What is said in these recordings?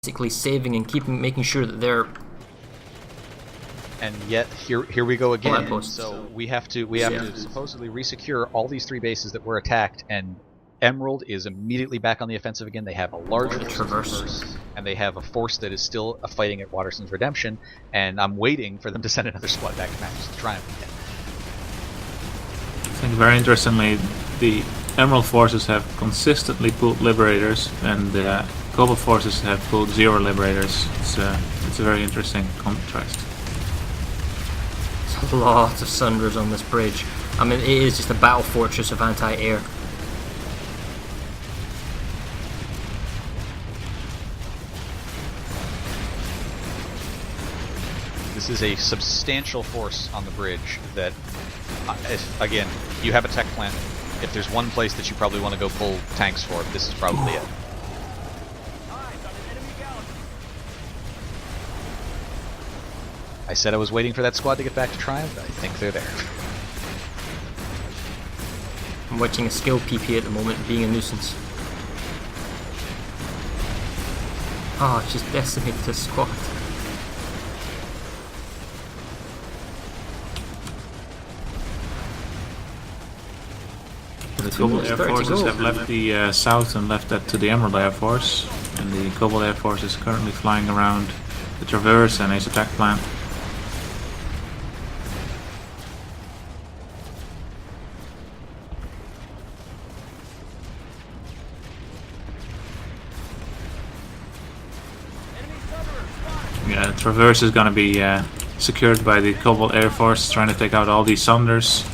basically saving and making sure that they're. And yet here we go again. Outposts. So we have to supposedly resecure all these 3 bases that were attacked, and Emerald is immediately back on the offensive again. They have a large traverse, and they have a force that is still fighting at Waterson's Redemption. And I'm waiting for them to send another squad back to Max's to try and again. I think very interestingly, the Emerald forces have consistently pulled Liberators, and the Cobalt forces have pulled 0 Liberators. It's a very interesting contrast. There's a lot of Sunders on this bridge. I mean, it is just a battle fortress of anti-air. This is a substantial force on the bridge that, again, you have a tech plant. If there's one place that you probably want to go pull tanks for, this is probably it. I said I was waiting for that squad to get back to Triumph. I think they're there. I'm watching a skill PP at the moment being a nuisance. Oh, it's just decimated this squad. The Cobalt Air Forces have left the south and left that to the Emerald Air Force, and the Cobalt Air Force is currently flying around the Traverse and Ace Attack Plant. Yeah, Traverse is going to be secured by the Cobalt Air Force, trying to take out all these Sunders.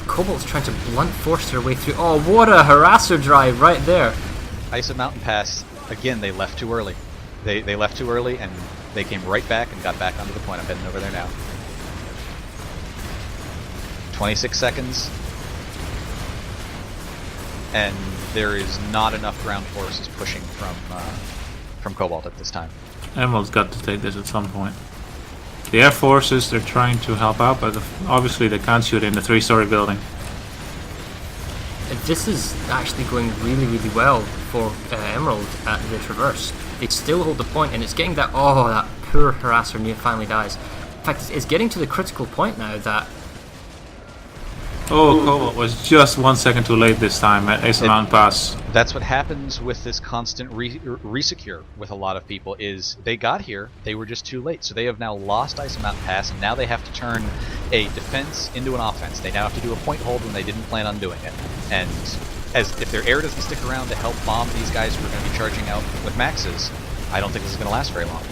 Cobalt's trying to blunt force their way through. Oh, what a harasser drive right there! Isa Mountain Pass, again, they left too early. They left too early, and they came right back and got back onto the point. I'm heading over there now. 26 seconds. And there is not enough ground forces pushing from Cobalt at this time. Emerald's got to take this at some point. The Air Forces, they're trying to help out, but obviously they can't shoot in the 3-story building. This is actually going really, really well for Emerald at the Traverse. They still hold the point, and it's getting that, oh, that poor harasser near finally dies. In fact, it's getting to the critical point now that... Oh, Cobalt was just 1 second too late this time at Ace Mountain Pass. That's what happens with this constant resecure with a lot of people, is they got here, they were just too late. So they have now lost Ice Mountain Pass, and now they have to turn a defense into an offense. They now have to do a point hold when they didn't plan on doing it. And as if their air doesn't stick around to help bomb these guys who are going to be charging out with maxes, I don't think this is going to last very long.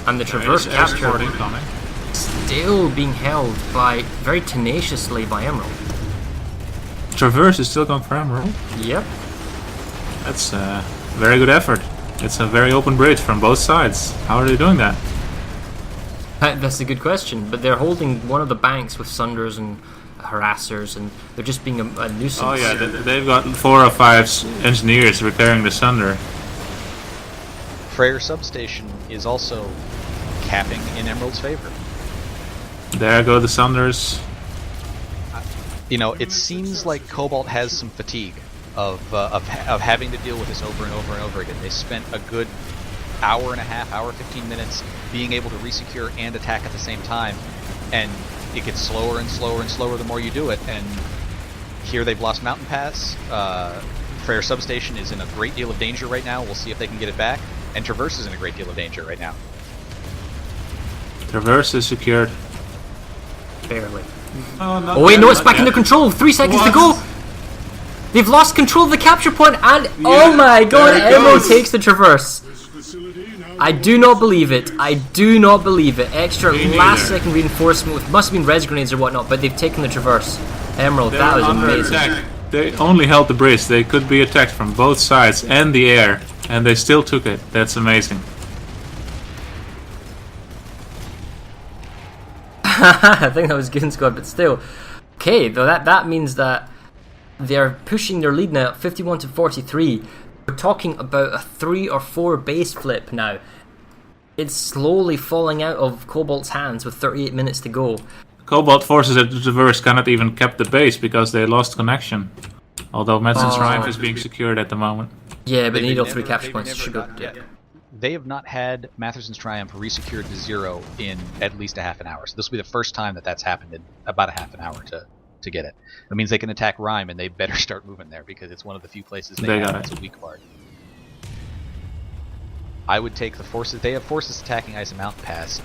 And the Traverse capture still being held by very tenaciously by Emerald. Traverse is still going for Emerald. Yep. That's a very good effort. It's a very open bridge from both sides. How are they doing that? That's a good question, but they're holding one of the banks with Sunders and harassers, and they're just being a nuisance. Oh yeah, they've got 4 or 5 engineers repairing the Sunder. Freyr Substation is also capping in Emerald's favor. There go the Sunders. You know, it seems like Cobalt has some fatigue of having to deal with this over and over and over again. They spent a good hour and a half, hour 15 minutes being able to resecure and attack at the same time, and it gets slower and slower and slower the more you do it. And here they've lost Mountain Pass. Freyr Substation is in a great deal of danger right now. We'll see if they can get it back. And Traverse is in a great deal of danger right now. Traverse is secured. Barely. Oh wait, no, it's back under control. 3 seconds to go. They've lost control of the capture point, and oh my god, Emerald takes the Traverse. I do not believe it. I do not believe it. Extra last-second reinforcement with must have been res grenades or whatnot, but they've taken the Traverse. Emerald, that was amazing. Attack. They only held the bridge. They could be attacked from both sides and the air, and they still took it. That's amazing. I think that was Goon Squad, but still. Okay, though that means that they're pushing their lead now, 51 to 43. We're talking about a 3 or 4 base flip now. It's slowly falling out of Cobalt's hands with 38 minutes to go. Cobalt forces at the traverse cannot even keep the base because they lost connection. Although Madsen's Triumph is being secured at the moment. Yeah, but they need all They've 3 never- capture they've points. never Should go. gotten- Yeah. They have not had Matherson's Triumph resecured to 0 in at least a half an hour. So this will be the first time that that's happened in about a half an hour to get it. That means they can attack Rhyme, and they better start moving there because it's one of the few places they have got that's a weak part. I would take the forces. They have forces attacking Ice Mountain Pass.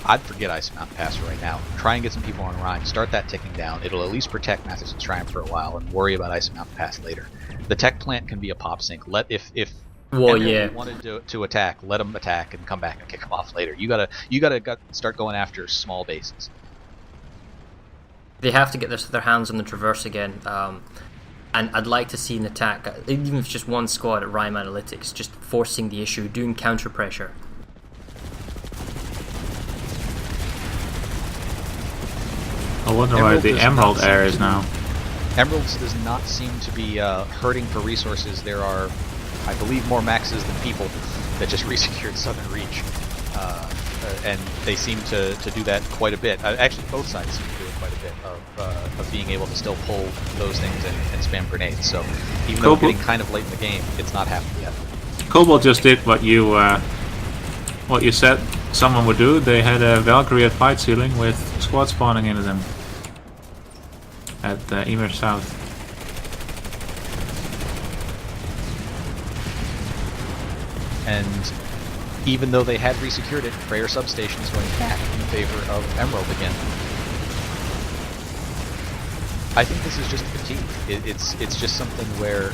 I'd forget Ice Mountain Pass right now. Try and get some people on Rhyme. Start that ticking down. It'll at least protect Matherson's Triumph for a while, and worry about Ice Mountain Pass later. The tech plant can be a pop sink. If Well, Emerald yeah. wanted to attack, let them attack and come back and kick them off later. You gotta start going after small bases. They have to get their hands on the traverse again. And I'd like to see an attack, even if it's just one squad at Rhyme Analytics, just forcing the issue, doing counter pressure. I wonder why Emerald the does Emerald not seem Air to is be- now. Emeralds does not seem to be hurting for resources. There are, I believe, more maxes than people that just resecured Southern Reach. And they seem to do that quite a bit. Actually, both sides seem to do it quite a bit of being able to still pull those things and spam grenades. So even though we're getting kind of late in the game, it's not happening yet. Cobalt just did what you said someone would do. They had a Valkyrie at fight ceiling with squad spawning into them at Esamir South. And even though they had resecured it, Prayer Substation is going back in favor of Emerald again. I think this is just fatigue. It's just something where,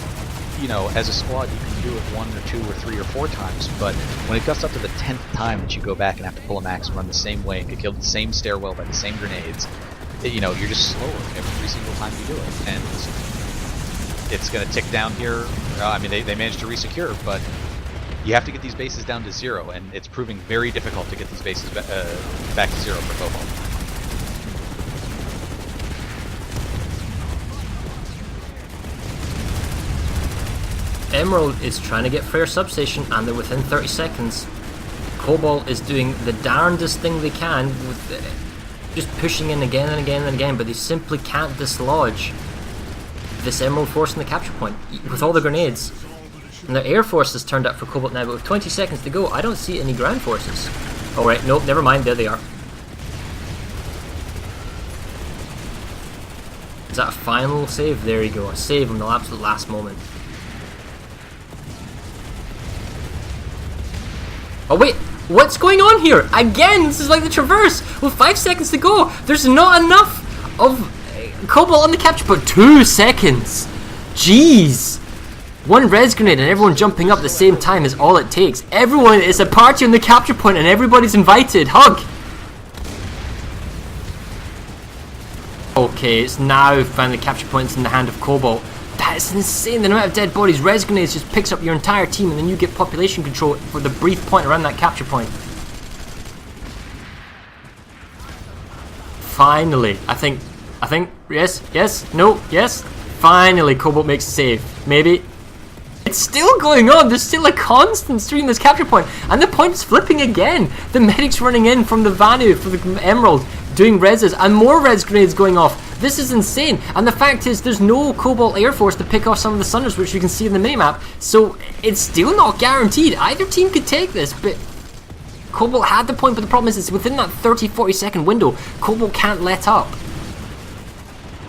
you know, as a squad you can do it 1 or 2 or 3 or 4 times, but when it gets up to the 10th time that you go back and have to pull a max and run the same way and get killed the same stairwell by the same grenades, you know, you're just slower every single time you do it. And it's going to tick down here. I mean, they managed to resecure, but you have to get these bases down to 0, and it's proving very difficult to get these bases back to 0 for Cobalt. Emerald is trying to get Freyr Substation, and they're within 30 seconds. Cobalt is doing the darndest thing they can with just pushing in again and again and again, but they simply can't dislodge this Emerald force in the capture point with all the grenades. And the air force has turned up for Cobalt now, but with 20 seconds to go, I don't see any ground forces. Alright, nope, never mind, there they are. Is that a final save? There you go, a save in the absolute last moment. Oh wait, what's going on here? Again, this is like the Traverse. With 5 seconds to go, there's not enough of Cobalt on the capture point. 2 seconds. Jeez. One res grenade and everyone jumping up at the same time is all it takes. Everyone is a party on the capture point and everybody's invited. Hug. Okay, it's now finally capture points in the hand of Cobalt. That is insane, the amount of dead bodies. Res grenades just picks up your entire team and then you get population control for the brief point around that capture point. Finally, I think, yes, no, yes. Finally, Cobalt makes a save. Maybe. It's still going on. There's still a constant stream this capture point, and the point is flipping again. The medics running in from the Vanu for the Emerald, doing reses, and more res grenades going off. This is insane, and the fact is there's no Cobalt Air Force to pick off some of the Sunners, which you can see in the minimap, so it's still not guaranteed. Either team could take this, but Cobalt had the point, but the problem is it's within that 30-40 second window. Cobalt can't let up.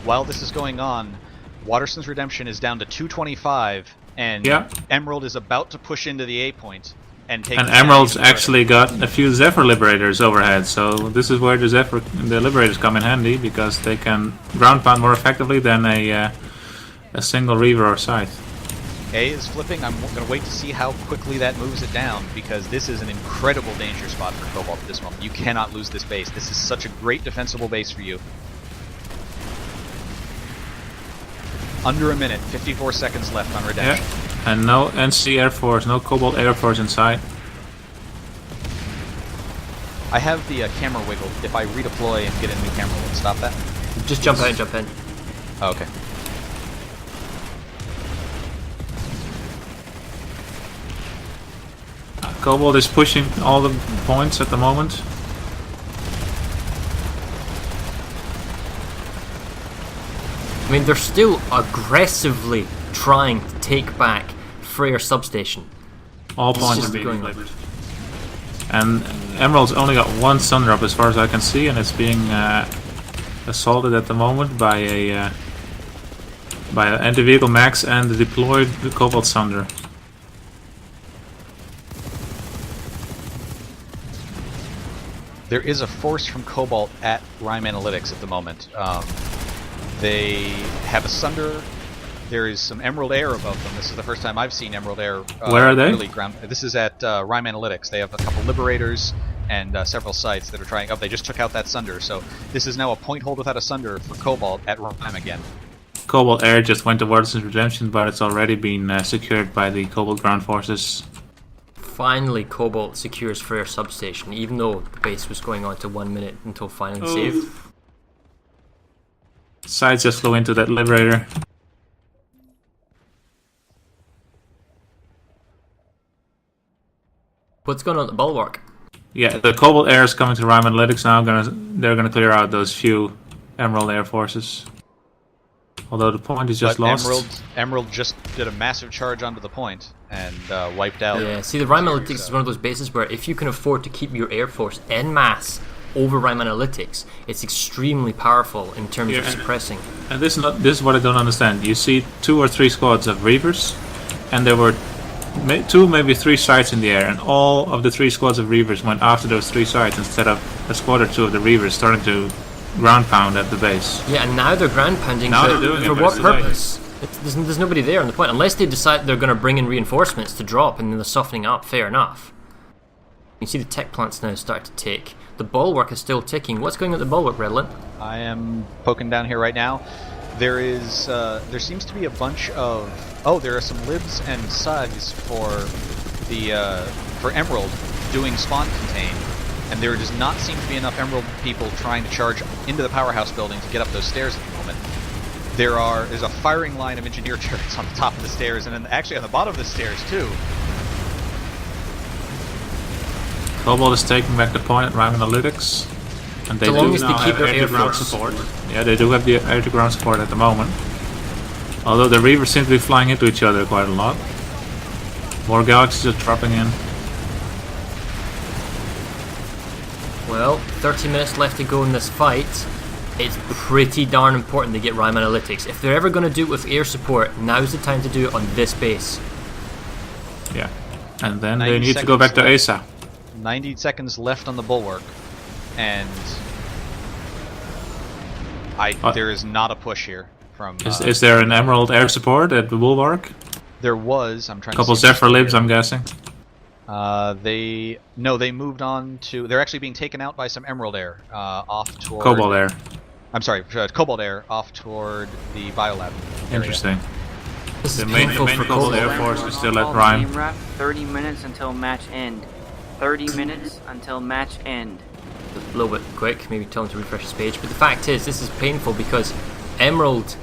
While this is going on, Waterston's Redemption is down to 225, and Emerald is about to push into the A point and take. And Emerald's actually got a few Zephyr Liberators overhead, so this is where the Liberators come in handy, because they can ground pound more effectively than a single Reaver or Scythe. A is flipping. I'm going to wait to see how quickly that moves it down, because this is an incredible danger spot for Cobalt at this moment. You cannot lose this base. This is such a great defensible base for you. Under a minute, 54 seconds left on Redemption. Yeah, and no NC Air Force, no Cobalt Air Force inside. I have the camera wiggle. If I redeploy and get a new camera, will it stop that? Just jump out and jump in. Oh, okay. Cobalt is pushing all the points at the moment. I mean, they're still aggressively trying to take back Freyr substation. All It's points just are being going on. flipped. And Emerald's only got one Sunder up as far as I can see, and it's being assaulted at the moment by a anti-vehicle max and the deployed Cobalt Sunder. There is a force from Cobalt at Rime Analytics at the moment. They have a Sunder. There is some Emerald Air above them. This is the first time I've seen Emerald Air. Where are they? Really this is at Rime Analytics. They have a couple Liberators and several sites that are trying. Oh, they just took out that Sunder. So this is now a point hold without a Sunder for Cobalt at Rime again. Cobalt Air just went towards its redemption, but it's already been secured by the Cobalt ground forces. Finally, Cobalt secures Freyr substation, even though the base was going on to 1 minute until finally saved. Sides just flew into that Liberator. What's going on at the bulwark? Yeah, the Cobalt Air is coming to Rime Analytics now. They're gonna clear out those few Emerald Air forces. Although the point is just lost. Emerald just did a massive charge onto the point and wiped out. Yeah, see, the Rime Analytics is one of those bases where if you can afford to keep your Air Force en masse over Rime Analytics, it's extremely powerful in terms of suppressing. And this is what I don't understand. You see 2 or 3 squads of Reavers, and there were 2, maybe 3 sites in the air, and all of the 3 squads of Reavers went after those 3 sites instead of a squad or 2 of the Reavers starting to ground pound at the base. Yeah, and now they're ground pounding, Now but they're doing it, for but what it's too late. purpose? There's nobody there on the point, unless they decide they're going to bring in reinforcements to drop and then they're softening up, fair enough. You see the tech plants now start to tick. The bulwark is still ticking. What's going on at the bulwark, Redland? I am poking down here right now. There seems to be a bunch of... Oh, there are some libs and suds for Emerald doing spawn contain, and there does not seem to be enough Emerald people trying to charge into the powerhouse building to get up those stairs at the moment. There's a firing line of engineer turrets on the top of the stairs, and then actually on the bottom of the stairs too. Cobalt is taking back the point at Rime Analytics. And they So do long as they now keep have their Air air-to-ground Force. support. Yeah, they do have the air-to-ground support at the moment. Although the Reavers seem to be flying into each other quite a lot. More galaxies are dropping in. Well, 30 minutes left to go in this fight. It's pretty darn important to get Rime Analytics. If they're ever going to do it with air support, now's the time to do it on this base. Yeah. And then 90 they need to go back to seconds Esa. 90 seconds left on the bulwark, and there is not a push here from. Is there an Emerald air support at the Bulwark? There was. I'm trying. Couple to see Zephyr libs, I'm guessing. They moved on to. They're actually being taken out by some Emerald Air off toward. Cobalt Air. I'm sorry, Cobalt Air off toward the Biolab. Interesting. This is The main painful for Cobalt Cobalt. Air Force is still at Game Rime. wrap, 30 minutes until match end. 30 minutes until match end. A little bit quick, maybe tell him to refresh his page. But the fact is, this is painful because Emerald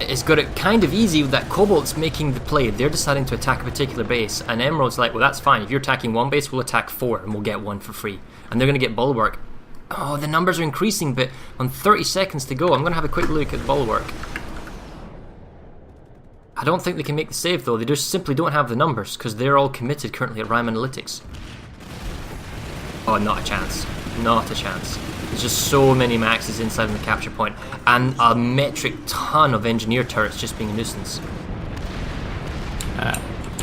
has got it kind of easy that Cobalt's making the play. They're deciding to attack a particular base, and Emerald's like, well, that's fine. If you're attacking one base, we'll attack 4, and we'll get 1 for free. And they're going to get Bulwark. Oh, the numbers are increasing, but on 30 seconds to go, I'm going to have a quick look at Bulwark. I don't think they can make the save, though. They just simply don't have the numbers, because they're all committed currently at Rime Analytics. Oh, not a chance. Not a chance. There's just so many maxes inside of the capture point, and a metric ton of engineer turrets just being a nuisance.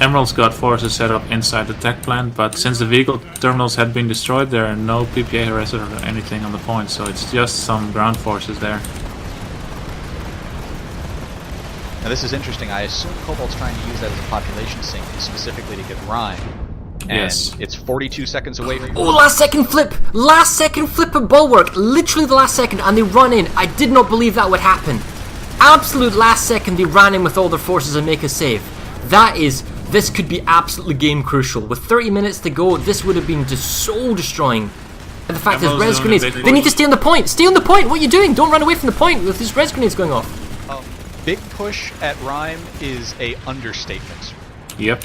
Emerald's got forces set up inside the tech plant, but since the vehicle terminals had been destroyed, there are no PPA harassers or anything on the point, so it's just some ground forces there. Now this is interesting. I assume Cobalt's trying to use that as a population sink specifically to get Rime. And Yes. it's 42 seconds away from. Oh, last second flip! Last second flip of Bulwark! Literally the last second, and they run in. I did not believe that would happen. Absolute last second, they ran in with all their forces and make a save. This could be absolutely game crucial. With 30 minutes to go, this would have been just soul destroying. And the fact is, res grenades, they need to stay on the point! Stay on the point! What are you doing? Don't run away from the point with these res grenades going off. Big push at Rime is a understatement. Yep.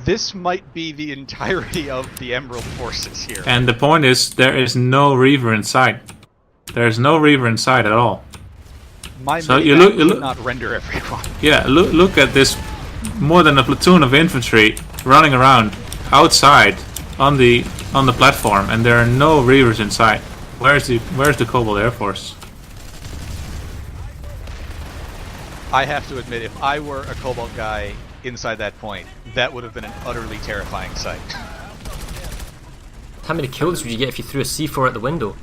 This might be the entirety of the Emerald forces here. And the point is, there is no Reaver in sight. There is no Reaver in sight at all. My So mini you map look- you could look- not render everyone. Yeah, look at this, more than a platoon of infantry running around outside on the platform, and there are no Reavers in sight. Where's the Cobalt Air Force? I have to admit, if I were a Cobalt guy inside that point, that would have been an utterly terrifying sight. How many kills would you get if you threw a C4 at the window?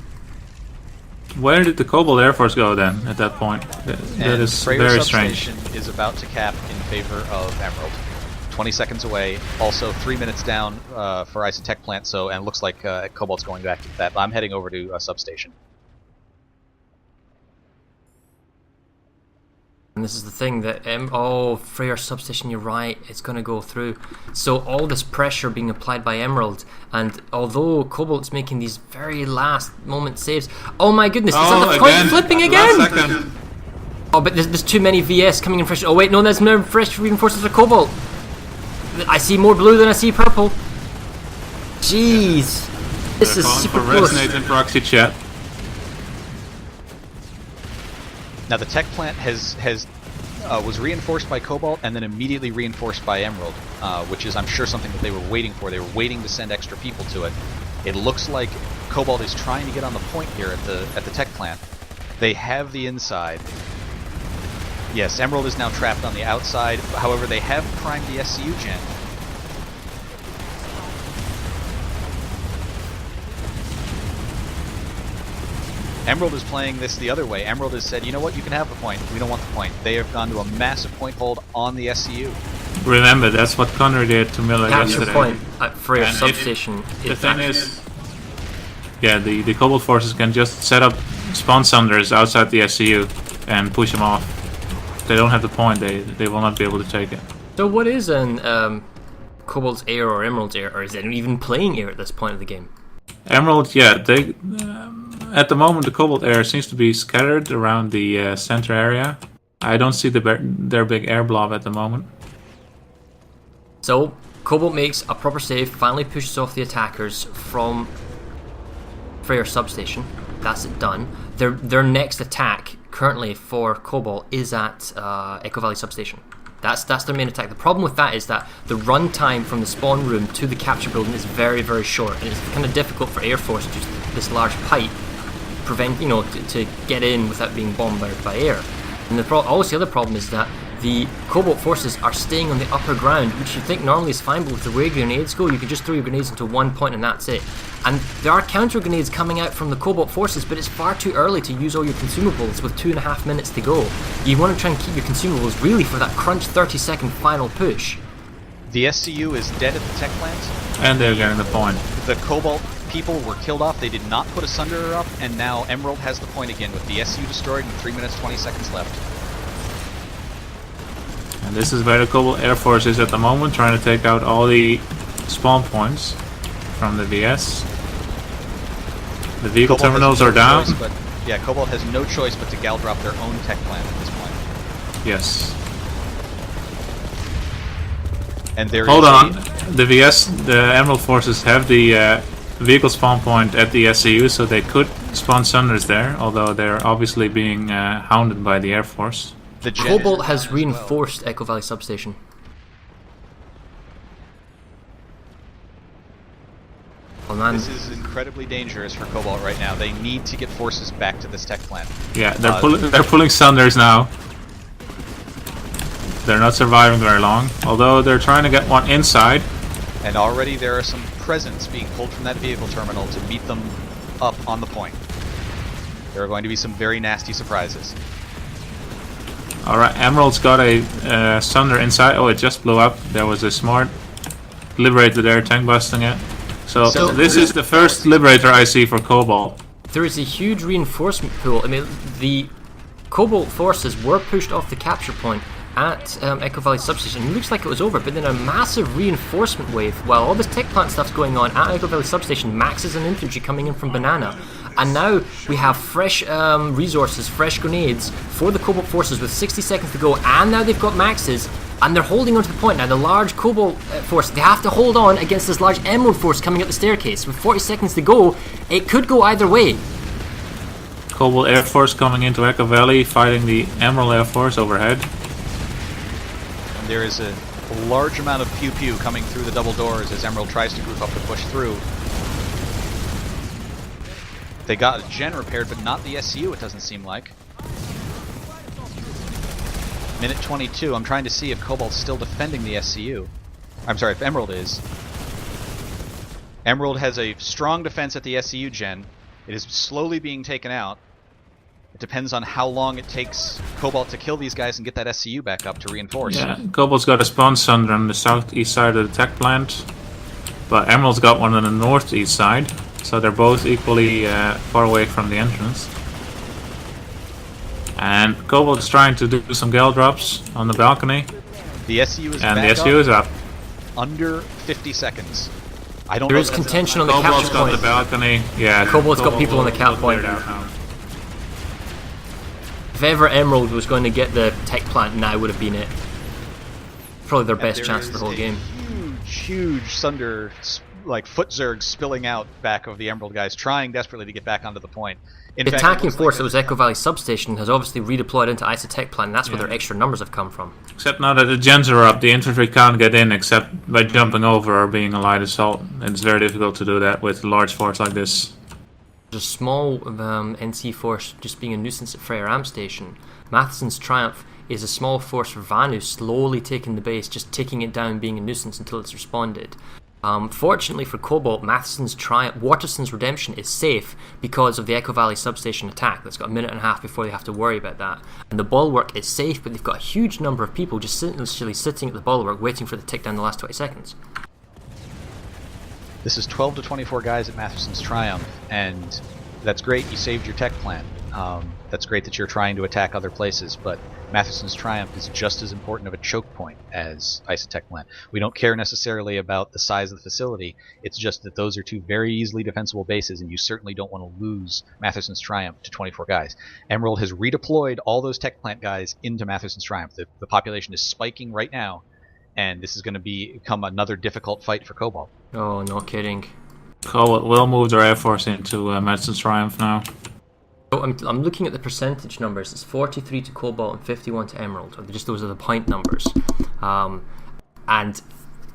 Where did the Cobalt Air Force go then? At that point, that And is Freyr's very strange. substation is about to cap in favor of Emerald. 20 seconds away. Also 3 minutes down for Ice and Tech Plant. So and it looks like Cobalt's going back to that. I'm heading over to substation. And this is the thing that oh, Freyr substation, you're right, it's going to go through. So all this pressure being applied by Emerald, and although Cobalt's making these very last moment saves, oh my goodness, is that the point flipping again? Last second. Oh, but there's too many VS coming in fresh. Oh wait, no, there's no fresh reinforcements for Cobalt. I see more blue than I see purple. Jeez, this is Calling super for close. Resonate in proxy chat. Now the Tech Plant was reinforced by Cobalt and then immediately reinforced by Emerald, which is I'm sure something that they were waiting for. They were waiting to send extra people to it. It looks like Cobalt is trying to get on the point here at the Tech Plant. They have the inside. Yes, Emerald is now trapped on the outside. However, they have primed the SCU gen. Emerald is playing this the other way. Emerald has said, you know what, you can have the point. We don't want the point. They have gone to a massive point hold on the SCU. Remember, that's what Connor did to Miller Capture yesterday. point at Freyr And substation. The thing is, yeah, the Cobalt forces can just set up spawn sunders outside the SCU and push them off. If they don't have the point, they will not be able to take it. So what is an Cobalt's air or Emerald's air, or is it even playing air at this point of the game? Emerald, yeah, they at the moment the Cobalt air seems to be scattered around the center area. I don't see their big air blob at the moment. So Cobalt makes a proper save, finally pushes off the attackers from Freyr substation. That's it done. Their next attack currently for Cobalt is at Echo Valley substation. That's their main attack. The problem with that is that the run time from the spawn room to the capture building is very, very short, and it's kind of difficult for Air Force, just this large pipe, to get in without being bombarded by air. And the other problem is that the Cobalt forces are staying on the upper ground, which you think normally is fine, but with the way grenades go, you can just throw your grenades into one point and that's it. And there are counter grenades coming out from the Cobalt forces, but it's far too early to use all your consumables with 2.5 minutes to go. You want to try and keep your consumables really for that crunch 30-second final push. The SCU is dead at the Tech Plant. And they're getting the point. The Cobalt people were killed off. They did not put a Sunderer up, and now Emerald has the point again with the SCU destroyed and 3 minutes 20 seconds left. And this is where the Cobalt Air Force is at the moment, trying to take out all the spawn points from the VS. The vehicle Cobalt terminals has no are down. choice, but yeah, Cobalt has no choice but to gal drop their own Tech Plant at this point. Yes. And there Hold is on. The VS, the Emerald forces have the vehicle spawn point at the SCU, so they could spawn Sunders there, although they're obviously being hounded by the Air Force. The jet Cobalt is has down as well. reinforced Echo Valley substation. Oh man, This is incredibly dangerous for Cobalt right now. They need to get forces back to this Tech Plant. Yeah, they're pulling Sunders now. They're not surviving very long, although they're trying to get one inside. And already there are some presents being pulled from that vehicle terminal to meet them up on the point. There are going to be some very nasty surprises. Alright, Emerald's got a Sunder inside. Oh, it just blew up. There was a smart Liberator there, tank busting it. So this is the first Liberator I see for Cobalt. there is a huge reinforcement pool. I mean, the Cobalt forces were pushed off the capture point at Echo Valley substation. It looks like it was over, but then a massive reinforcement wave while all this tech plant stuff's going on at Echo Valley substation. Maxes and infantry coming in from Banana, and now we have fresh resources, fresh grenades for the Cobalt forces with 60 seconds to go, and now they've got maxes and they're holding onto the point. Now the large Cobalt force, they have to hold on against this large Emerald force coming up the staircase with 40 seconds to go. It could go either way. Cobalt Air Force coming into Echo Valley, fighting the Emerald Air Force overhead. And there is a large amount of pew-pew coming through the double doors as Emerald tries to group up to push through. They got a gen repaired, but not the SCU, it doesn't seem like. Minute 22, I'm trying to see if Cobalt's still defending the SCU. I'm sorry, if Emerald is. Emerald has a strong defense at the SCU gen. It is slowly being taken out. It depends on how long it takes Cobalt to kill these guys and get that SCU back up to reinforce. Yeah, Cobalt's got a spawn sunder on the southeast side of the tech plant, but Emerald's got one on the northeast side, so they're both equally far away from the entrance. And Cobalt's trying to do some gal drops on the balcony. The SCU is and back the SCU is up. Under 50 seconds. I don't There know is if that's contention on the Cobalt's capture got point. the balcony. Yeah, Cobalt's got people on the cap will point. clear it out now. If ever Emerald was going to get the tech plant, now would have been it. Probably their best there chance of the is whole a game. Huge Sunder, like foot zergs spilling out back of the Emerald guys, trying desperately to get back onto the point. In The fact, it attacking looks force like that was Echo Valley substation has obviously redeployed into ISA tech plant, and that's where Yeah. their extra numbers have come from. Except now that the gens are up, the infantry can't get in except by jumping over or being a light assault. It's very difficult to do that with a large force like this. There's a small NC force just being a nuisance at Freyr Amp Station. Matheson's Triumph is a small force for Vanu slowly taking the base, just ticking it down, being a nuisance until it's responded. Fortunately for Cobalt, Matheson's Triumph, Waterson's Redemption is safe because of the Echo Valley substation attack. That's got a minute and a half before they have to worry about that. And the bulwark is safe, but they've got a huge number of people just literally sitting at the bulwark waiting for the tick down the last 20 seconds. This is 12 to 24 guys at Matheson's Triumph, and that's great, you saved your tech plant. That's great that you're trying to attack other places, but Matheson's Triumph is just as important of a choke point as Isotech Plant. We don't care necessarily about the size of the facility, it's just that those are two very easily defensible bases, and you certainly don't want to lose Matheson's Triumph to 24 guys. Emerald has redeployed all those tech plant guys into Matheson's Triumph. The population is spiking right now, and this is going to become another difficult fight for Cobalt. Oh, no kidding. Cobalt will move their air force into Madison's Triumph now. So I'm looking at the percentage numbers. It's 43 to Cobalt and 51 to Emerald. Or just those are the point numbers. And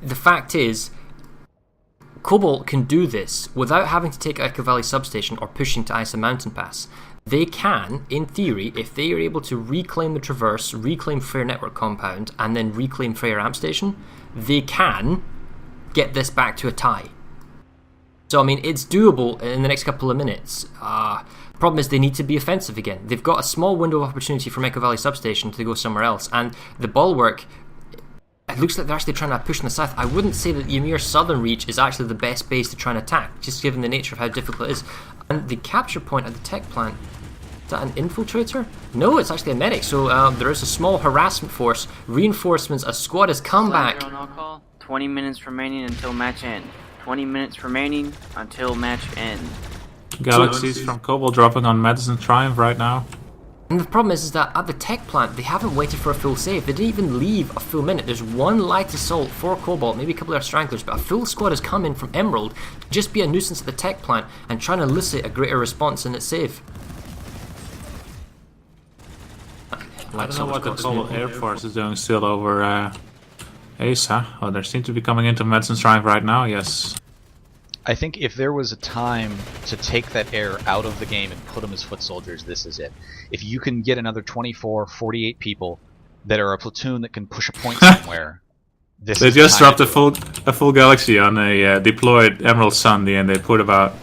the fact is, Cobalt can do this without having to take Echo Valley substation or pushing to Isa Mountain Pass. They can, in theory, if they are able to reclaim the Traverse, reclaim Freyr Network Compound, and then reclaim Freyr Amp Station, they can get this back to a tie. So, I mean, it's doable in the next couple of minutes. Problem is they need to be offensive again. They've got a small window of opportunity from Echo Valley substation to go somewhere else, and the bulwark, it looks like they're actually trying to push in the south. I wouldn't say that Ymir Southern Reach is actually the best base to try and attack, just given the nature of how difficult it is. And the capture point at the tech plant, is that an infiltrator? No, it's actually a medic, so there is a small harassment force. Reinforcements, a squad has come back. 20 minutes remaining until match end. 20 minutes remaining until match end. Galaxies from Cobalt dropping on Madison Triumph right now. And the problem is that at the tech plant, they haven't waited for a full save. They didn't even leave a full minute. There's one light assault for Cobalt, maybe a couple of stranglers, but a full squad has come in from Emerald to just be a nuisance at the tech plant and trying to elicit a greater response in its save. I don't know what the Cobalt Air Force is doing still over Asa. Oh, they seem to be coming into Madison Triumph right now, yes. I think if there was a time to take that air out of the game and put them as foot soldiers, this is it. If you can get another 24, 48 people that are a platoon that can push a point somewhere, this They is just the time dropped a full galaxy on a deployed Emerald Sunday, and they put about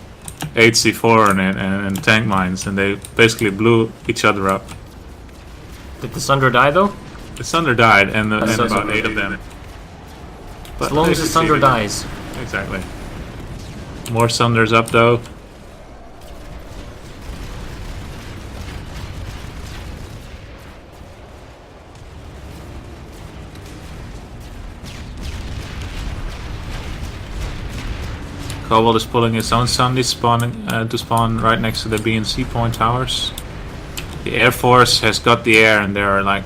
8 C4 in it and tank mines, and they basically blew each other up. Did the Sunder die though? The Sunder died, and so about 8 of them. But As long as the Sunder dies. Exactly. More Sunders up though. Cobalt is pulling his own Sunday spawning to spawn right next to the BNC point towers. The Air Force has got the air, and there are like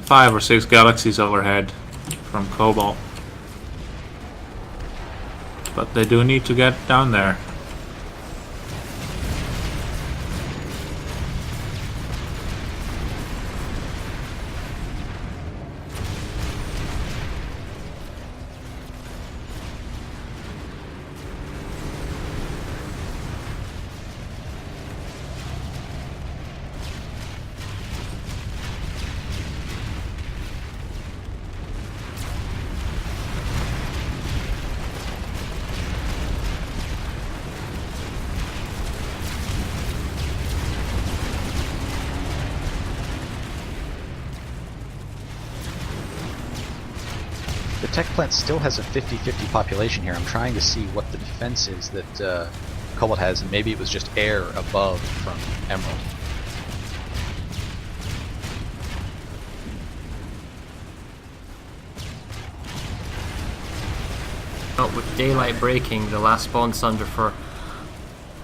5 or 6 galaxies overhead from Cobalt. But they do need to get down there. tech plant still has a 50-50 population here. I'm trying to see what the defense is that Cobalt has, and maybe it was just air above from Emerald. But with daylight breaking, the last spawn sunder for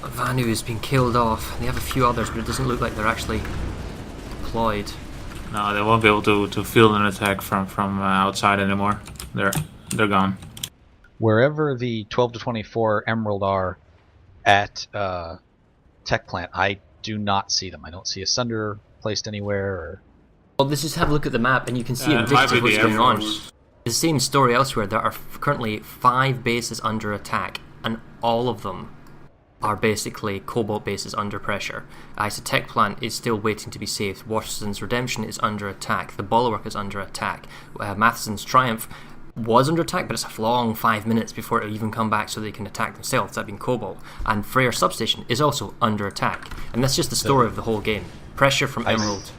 Vanu has been killed off. They have a few others, but it doesn't look like they're actually deployed. No, they won't be able to field an attack from outside anymore. They're gone. Wherever the 12 to 24 Emerald are at tech plant, I do not see them. I don't see a sunder placed anywhere. Or... Well, let's just have a look at the map, and you can see it might be indicative what's the Air going on. Force. The same story elsewhere. There are currently 5 bases under attack, and all of them are basically Cobalt bases under pressure. Isa Tech Plant is still waiting to be saved. Washington's Redemption is under attack. The Bulwark is under attack. Matheson's Triumph was under attack, but it's a long 5 minutes before it'll even come back so they can attack themselves, that being Cobalt. And Freyr Substation is also under attack. And that's just the story of the whole game. Pressure from Emerald.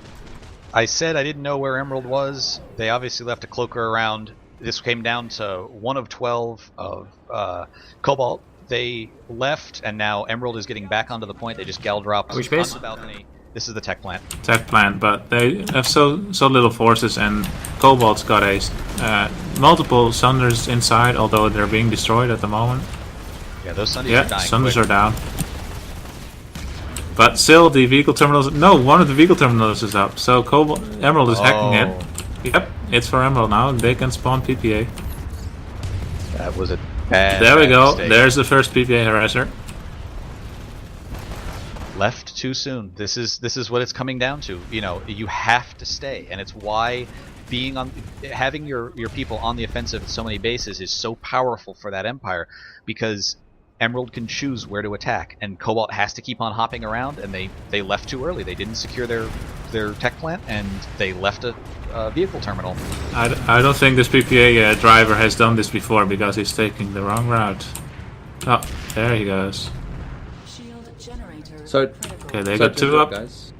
I said I didn't know where Emerald was. They obviously left a cloaker around. This came down to 1 of 12 of Cobalt. They left, and now Emerald is getting back onto the point. They just gal dropped Which on base? the balcony. This is the tech plant. Tech plant, but they have so little forces, and Cobalt's got multiple Sunders inside, although they're being destroyed at the moment. Yeah, those Sunders are dying. Sunders quick. are down. But still, the vehicle terminals. No, one of the vehicle terminals is up. So Emerald is hacking it. Yep, it's for Emerald now. They can spawn PPA. That was a bad. There we go. Mistake. There's the first PPA harasser. Left too soon. This is what it's coming down to. You know, you have to stay, and it's why having your people on the offensive at so many bases is so powerful for that empire, because Emerald can choose where to attack, and Cobalt has to keep on hopping around, and they left too early. They didn't secure their tech plant, and they left a vehicle terminal. I don't think this PPA driver has done this before, because he's taking the wrong route. Oh, there he goes. So, Okay, they got 2 up. guys.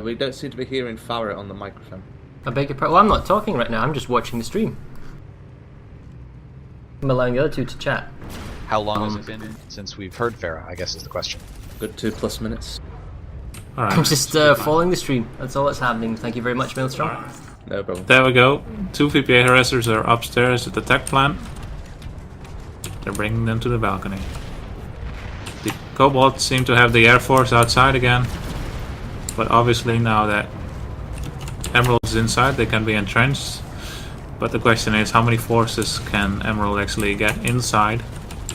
We don't seem to be hearing Farah on the microphone. I beg your pardon. Well, I'm not talking right now. I'm just watching the stream. I'm allowing the other 2 to chat. How long has it been since we've heard Farah, I guess is the question. Good 2+ minutes. Alright. I'm just following the stream. That's all that's happening. Thank you very much, Maelstrom. No problem. There we go. 2 PPA harassers are upstairs at the tech plant. They're bringing them to the balcony. The Cobalt seem to have the Air Force outside again. But obviously now that Emerald is inside, they can be entrenched. But the question is, how many forces can Emerald actually get inside?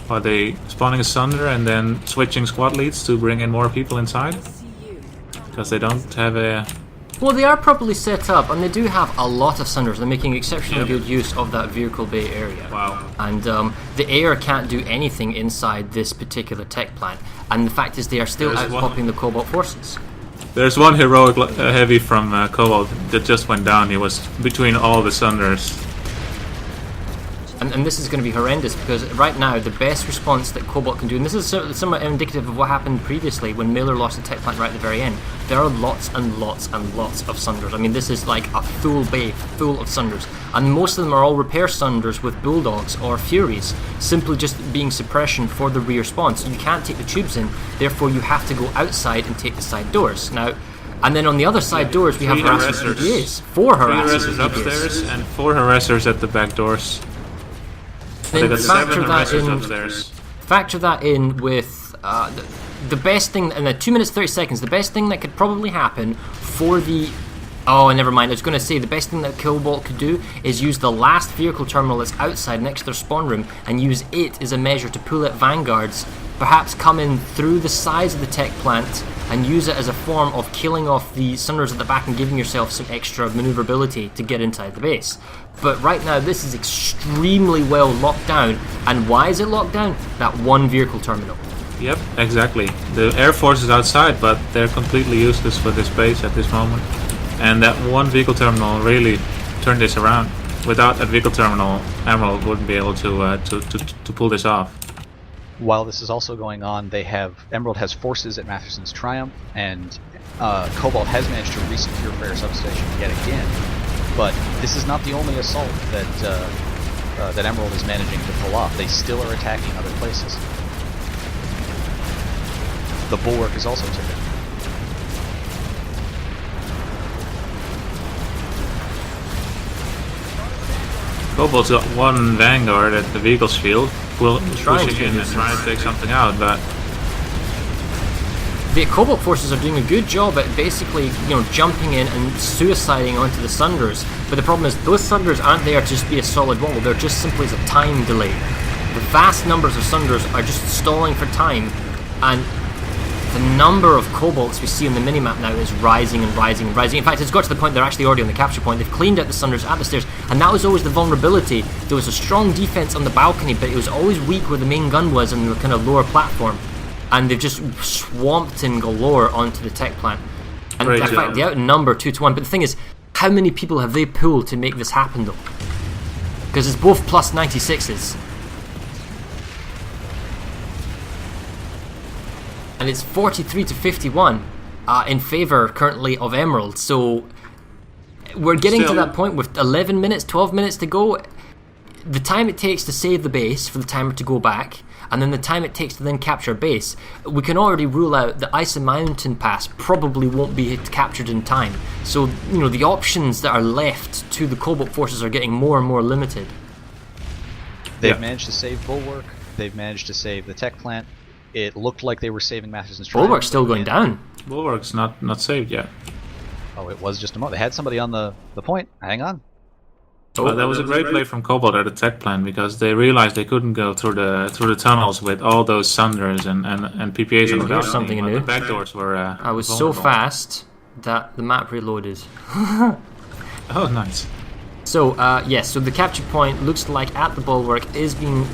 Are they spawning a Sunder and then switching squad leads to bring in more people inside? Because they don't have a... Well, they are properly set up, and they do have a lot of Sunders. They're making exceptionally good use of that vehicle bay area. Wow. And the air can't do anything inside this particular tech plant. And the fact is, they are still There's outpopping the Cobalt forces. There's one heroic heavy from Cobalt that just went down. He was between all the Sunders. And this is going to be horrendous, because right now the best response that Cobalt can do, and this is somewhat indicative of what happened previously when Miller lost the tech plant right at the very end, there are lots and lots and lots of Sunders. I mean, this is like a full bay full of Sunders, and most of them are all repair Sunders with Bulldogs or Furies, simply just being suppression for the rear spawn. So you can't take the tubes in, therefore you have to go outside and take the side doors. Now, and then on the other side doors we have 3 harassers PPAs. 4 3 harassers harassers upstairs and 4 harassers at the back doors. They Then got 7 factor that harassers in. upstairs. Factor that in with the best thing, in the 2 minutes 30 seconds, the best thing that could probably happen for the... Oh, never mind, I was going to say the best thing that Cobalt could do is use the last vehicle terminal that's outside next to their spawn room and use it as a measure to pull out vanguards, perhaps come in through the sides of the tech plant and use it as a form of killing off the Sunders at the back and giving yourself some extra maneuverability to get inside the base. But right now this is extremely well locked down, and why is it locked down? That one vehicle terminal. Yep, exactly. The Air Force is outside, but they're completely useless for this base at this moment. And that one vehicle terminal really turned this around. Without that vehicle terminal, Emerald wouldn't be able to pull this off. While this is also going on, Emerald has forces at Matheson's Triumph, and Cobalt has managed to resecure Freyr Substation yet again. But this is not the only assault that that Emerald is managing to pull off. They still are attacking other places. The bulwark is also ticking. Cobalt's got one Vanguard at the vehicles field. Trying Pushing to in and trying to take something out, but The Cobalt forces are doing a good job at basically, jumping in and suiciding onto the Sunders. But the problem is those Sunders aren't there to just be a solid wall. They're just simply as a time delay. The vast numbers of Sunders are just stalling for time, and the number of Cobalts we see on the minimap now is rising and rising and rising. In fact, it's got to the point they're actually already on the capture point. They've cleaned out the Sunders at the stairs, and that was always the vulnerability. There was a strong defense on the balcony, but it was always weak where the main gun was on the kind of lower platform. And they've just swamped in galore onto the tech plant. And in fact, they outnumber 2-1. But the thing is, how many people have they pulled to make this happen, though? Because it's both plus 96s. And it's 43-51 in favour currently of Emerald. So we're getting to that point with 11 minutes, 12 minutes to go. The time it takes to save the base for the timer to go back, and then the time it takes to then capture a base, we can already rule out the Ice and Mountain Pass probably won't be captured in time. So, the options that are left to the Cobalt forces are getting more and more limited. They've managed to save Bulwark. They've managed to save the tech plant. It looked like they were saving Masterson's Triumph. Bulwark's still going down. Bulwark's not saved yet. Oh, it was just a moment. They had somebody on the point. Hang on. That was a great play from Cobalt at the tech plant, because they realized they couldn't go through the tunnels with all those Sunders and PPAs on the Here's something new. The back doors were I was vulnerable. so fast that the map reloaded. Oh, nice. So, yes, so the capture point looks like at the Bulwark it's being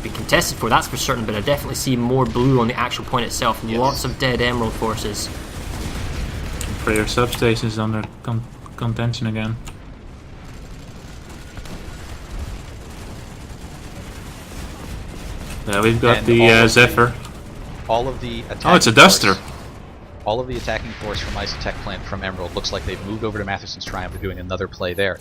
contested for, that's for certain, but I definitely see more blue on the actual point itself. Yes. Lots of dead Emerald forces. Prayer substation is under contention again. Yeah, we've got And the Zephyr. All of the attacking Oh, it's a Duster. All of the attacking force from Ice Tech Plant from Emerald looks like they've moved over to Matherson's Triumph. They're doing another play there.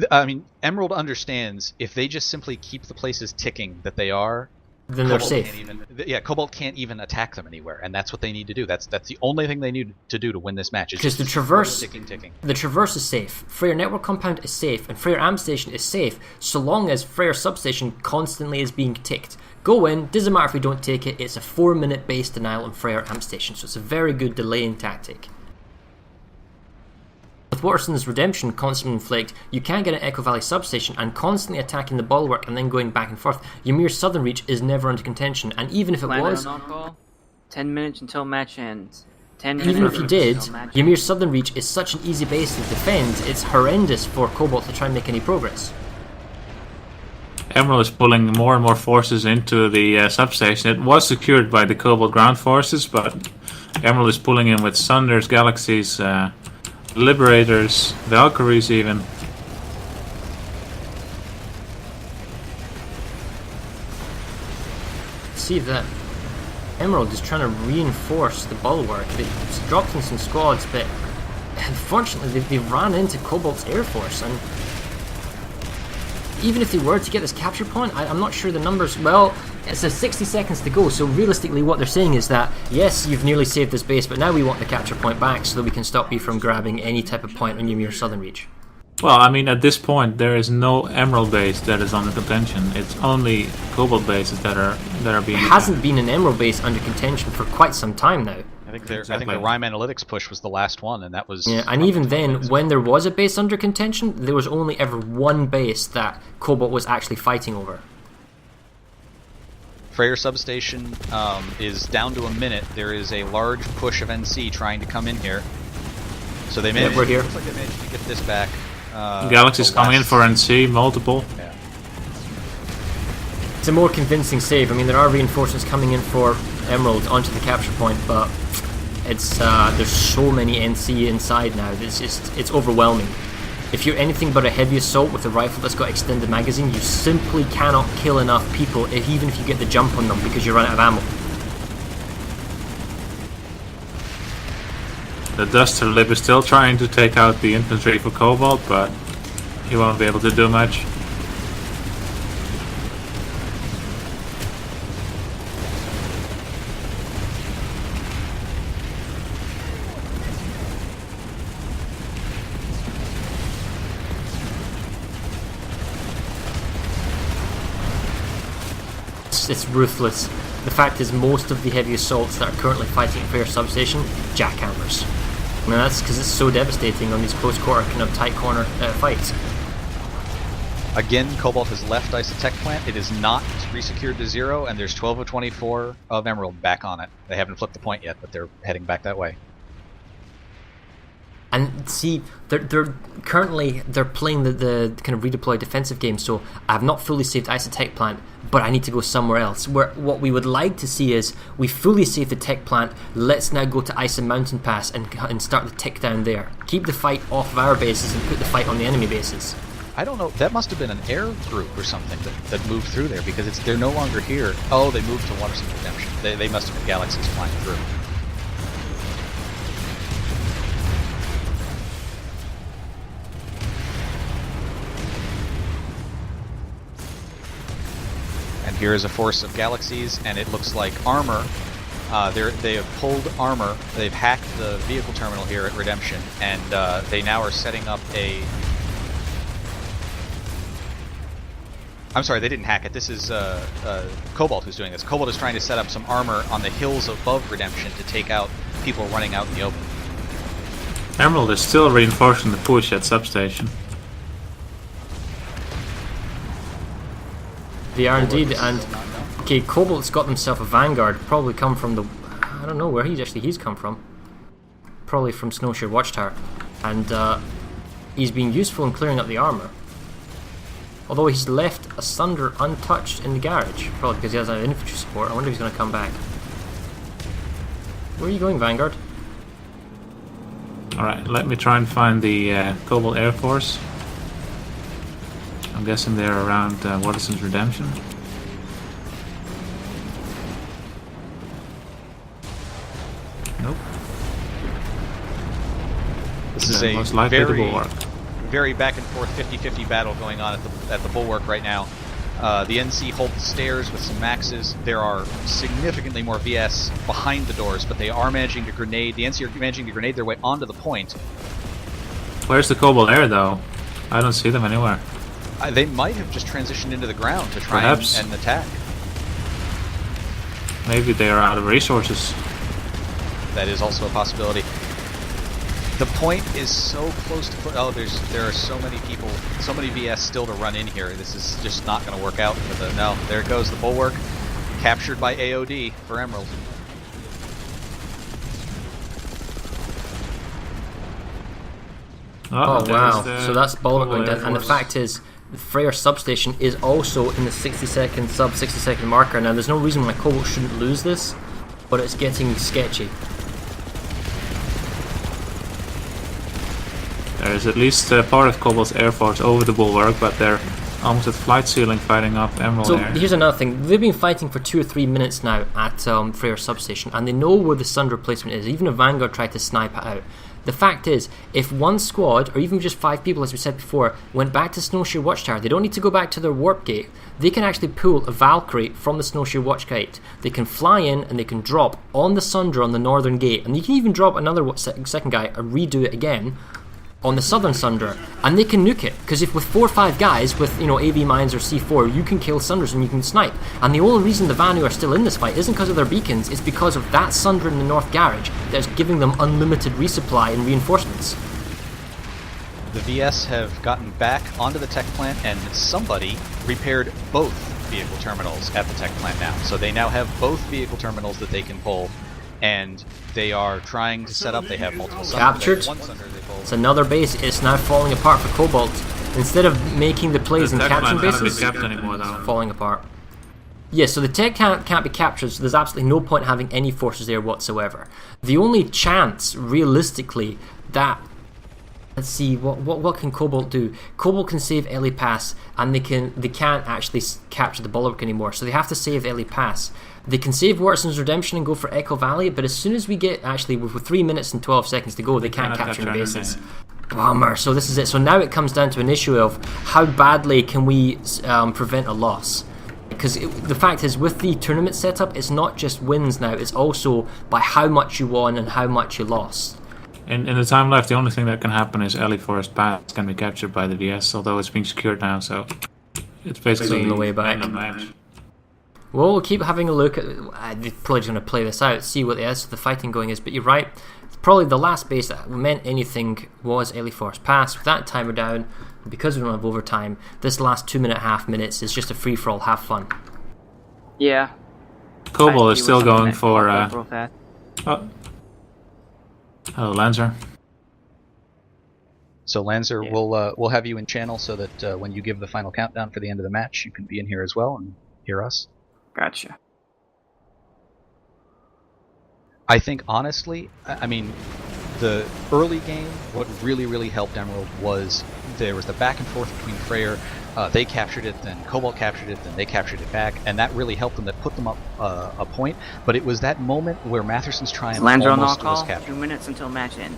I mean, Emerald understands if they just simply keep the places ticking that they are, Then they're Cobalt safe. can't even, Cobalt can't even attack them anywhere, and that's what they need to do. That's the only thing they need to do to win this match. Because the Traverse, ticking. the Traverse is safe, Freyr Network Compound is safe, and Freyr Amp Station is safe, so long as Freyr Substation constantly is being ticked. Go in, doesn't matter if we don't take it, it's a 4-minute base denial on Freyr Amp Station, so it's a very good delaying tactic. With Waterston's Redemption Constant Inflict, you can get an Echo Valley substation and constantly attacking the Bulwark and then going back and forth. Ymir's Southern Reach is never under contention, and even if it was, 10 minutes until match ends. 10 minutes even if you did, until match Ymir's Southern Reach is such an easy base to defend, it's horrendous for Cobalt to try and make any progress. Emerald is pulling more and more forces into the substation. It was secured by the Cobalt ground forces, but Emerald is pulling in with Sunders, Galaxies, Liberators, Valkyries even. See that Emerald is trying to reinforce the Bulwark. They've dropped in some squads, but unfortunately they've ran into Cobalt's Air Force, and even if they were to get this capture point, I'm not sure the numbers. Well, it's 60 seconds to go, so realistically what they're saying is that yes, you've nearly saved this base, but now we want the capture point back so that we can stop you from grabbing any type of point on Ymir Southern Reach. Well, I mean, at this point there is no Emerald base that is under contention. It's only Cobalt bases that are being. There hasn't been an Emerald base under contention for quite some time now. I think the Rime Analytics push was the last one, and that was... Yeah, and even then, when there was a base under contention, there was only ever one base that Cobalt was actually fighting over. Freyr Substation is down to a minute. There is a large push of NC trying to come in here. So they managed, we're here. Looks like they managed to get this back. Galaxies coming in for NC, multiple. Yeah. It's a more convincing save. I mean, there are reinforcements coming in for Emerald onto the capture point, but it's there's so many NC inside now. It's overwhelming. If you're anything but a heavy assault with a rifle that's got extended magazine, you simply cannot kill enough people, even if you get the jump on them, because you run out of ammo. The Duster Lib is still trying to take out the infantry for Cobalt, but he won't be able to do much. It's ruthless. The fact is, most of the heavy assaults that are currently fighting at Freyr substation, jackhammers. I mean, that's because it's so devastating on these close quarter, kind of tight corner fights. Again, Cobalt has left Isotech plant. It is not resecured to 0, and there's 12 of 24 of Emerald back on it. They haven't flipped the point yet, but they're heading back that way. And see, they're currently playing the kind of redeploy defensive game. So I've not fully saved Isotech plant, but I need to go somewhere else. Where what we would like to see is we fully save the tech plant. Let's now go to Ice and Mountain Pass and start the tick down there. Keep the fight off of our bases and put the fight on the enemy bases. I don't know. That must have been an air group or something that moved through there, because they're no longer here. Oh, they moved to Waterston Redemption. They must have been galaxies flying through. And here is a force of galaxies, and it looks like armor. They have pulled armor. They've hacked the vehicle terminal here at Redemption, and they now are setting up a... I'm sorry, they didn't hack it. This is Cobalt who's doing this. Cobalt is trying to set up some armor on the hills above Redemption to take out people running out in the open. Emerald is still reinforcing the push at substation. They are indeed, and okay, Cobalt's got himself a Vanguard. Probably come from the... I don't know where he's come from. Probably from Snowshoe Watchtower. And he's been useful in clearing up the armor. Although he's left a Sunder untouched in the garage, probably because he has an infantry support. I wonder if he's going to come back. Where are you going, Vanguard? Alright, let me try and find the Cobalt Air Force. I'm guessing they're around Waterston's Redemption. Nope. This is Most a likely the very... bulwark. Very back and forth 50-50 battle going on at the bulwark right now. The NC hold the stairs with some maxes. There are significantly more VS behind the doors, but they are managing to grenade. The NC are managing to grenade their way onto the point. Where's the Cobalt Air though? I don't see them anywhere. They might have just transitioned into the ground to try and attack. Maybe they are out of resources. That is also a possibility. The point is so close to... Oh, there are so many people, so many VS still to run in here. This is just not going to work out for the... No, there it goes, the bulwark. Captured by AOD for Emerald. Oh wow, so that's bulwark going down. And the fact is, the Freyr substation is also in the 60-second, sub-60-second marker. Now, there's no reason why Cobalt shouldn't lose this, but it's getting sketchy. There's at least part of Cobalt's Air Force over the bulwark, but they're almost at flight ceiling fighting up Emerald So Air. here's another thing. They've been fighting for 2 or 3 minutes now at Freyr substation, and they know where the Sun replacement is. Even if Vanguard tried to snipe it out. The fact is, if one squad, or even just 5 people, as we said before, went back to Snowshoe Watchtower, they don't need to go back to their warp gate. They can actually pull a Valkyrie from the Snowshoe Watch Gate. They can fly in and they can drop on the Sunder on the northern gate, and you can even drop another second guy and redo it again on the southern Sunder, and they can nuke it, because if with 4 or 5 guys with, you know, AV mines or C4, you can kill Sunders and you can snipe. And the only reason the Vanu are still in this fight isn't because of their beacons, it's because of that Sunder in the north garage that's giving them unlimited resupply and reinforcements. The VS have gotten back onto the tech plant, and somebody repaired both vehicle terminals at the tech plant now. So they now have both vehicle terminals that they can pull, and they are trying to set up. They have multiple Captured. It's another base. It's now falling apart for Cobalt. Instead of making the plays and capturing bases, it's falling apart. Yeah, so the tech can't be captured, so there's absolutely no point having any forces there whatsoever. The only chance, realistically, that... Let's see, what can Cobalt do? Cobalt can save Ellie Pass, and they can't actually capture the bulwark anymore, so they have to save Ellie Pass. They can save Waterston's Redemption and go for Echo Valley, but as soon as we get, actually, with 3 minutes and 12 seconds to go, they can't capture the bases. Bummer. So this is it. So now it comes down to an issue of how badly can we prevent a loss. Because the fact is, with the tournament setup, it's not just wins now, it's also by how much you won and how much you lost. In the time left, the only thing that can happen is Ellie Forest Pass can be captured by the DS, although it's being secured now, so it's basically on the way back. end of match. Well, we'll keep having a look at. I'm probably just going to play this out, see what the fighting going is. But you're right. Probably the last base that meant anything was Ellie Forest Pass. With that timer down, because we don't have overtime, this last 2.5 minutes is just a free for all. Have fun. Yeah. Cobalt I is see still what's something going that for. popped up real fast. Oh. Hello, Lancer. So Lancer, Yeah. we'll have you in channel so that when you give the final countdown for the end of the match, you can be in here as well and hear us. Gotcha. I think honestly, I mean, the early game, what really helped Emerald was there was the back and forth between Freyr. They captured it, then Cobalt captured it, then they captured it back, and that really helped them. That put them up a point. But it was that moment where Matherson's Triumph Lancer on the almost was call. captured. 2 minutes until match end.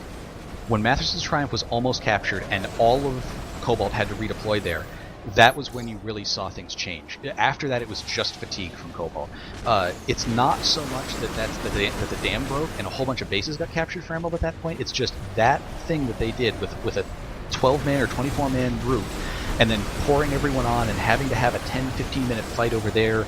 When Matherson's Triumph was almost captured and all of Cobalt had to redeploy there, that was when you really saw things change. After that, it was just fatigue from Cobalt. It's not so much that the dam broke and a whole bunch of bases got captured for Emerald at that point. It's just that thing that they did with a 12-man or 24-man group, and then pouring everyone on and having to have a 10-15 minute fight over there,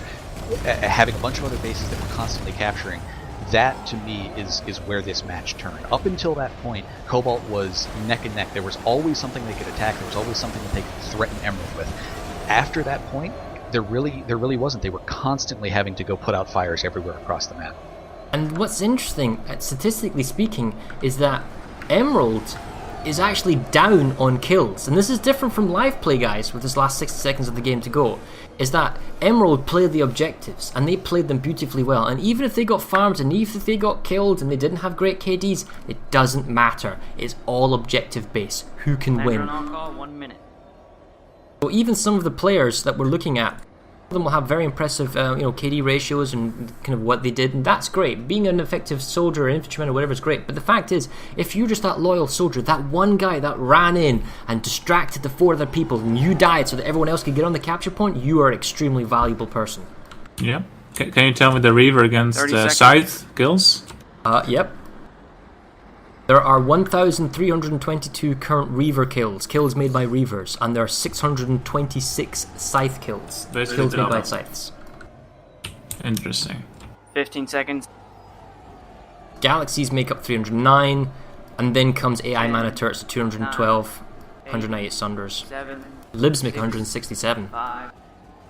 having a bunch of other bases that we're constantly capturing. That, to me, is where this match turned. Up until that point, Cobalt was neck and neck. There was always something they could attack. There was always something that they could threaten Emerald with. After that point, there really wasn't. They were constantly having to go put out fires everywhere across the map. And what's interesting, statistically speaking, is that Emerald is actually down on kills. And this is different from live play, guys, with this last 60 seconds of the game to go, is that Emerald played the objectives, and they played them beautifully well. And even if they got farmed, and even if they got killed, and they didn't have great KDs, it doesn't matter. It's all objective based. Who can Lancer win? on call. 1 minute. So even some of the players that we're looking at, some of them will have very impressive KD ratios and kind of what they did, and that's great. Being an effective soldier or infantryman or whatever is great, but the fact is, if you're just that loyal soldier, that one guy that ran in and distracted the 4 other people and you died so that everyone else could get on the capture point, you are an extremely valuable person. Yeah. Can you tell me the Reaver against 30 seconds. Scythe kills? Yep. There are 1,322 current Reaver kills made by Reavers, and there are 626 Scythe kills Basically made by double. Scythes. Interesting. 15 seconds. Galaxies make up 309, and then comes AI Mana Turrets at 212, 198 Sunders. 7, Libs make 167. 5,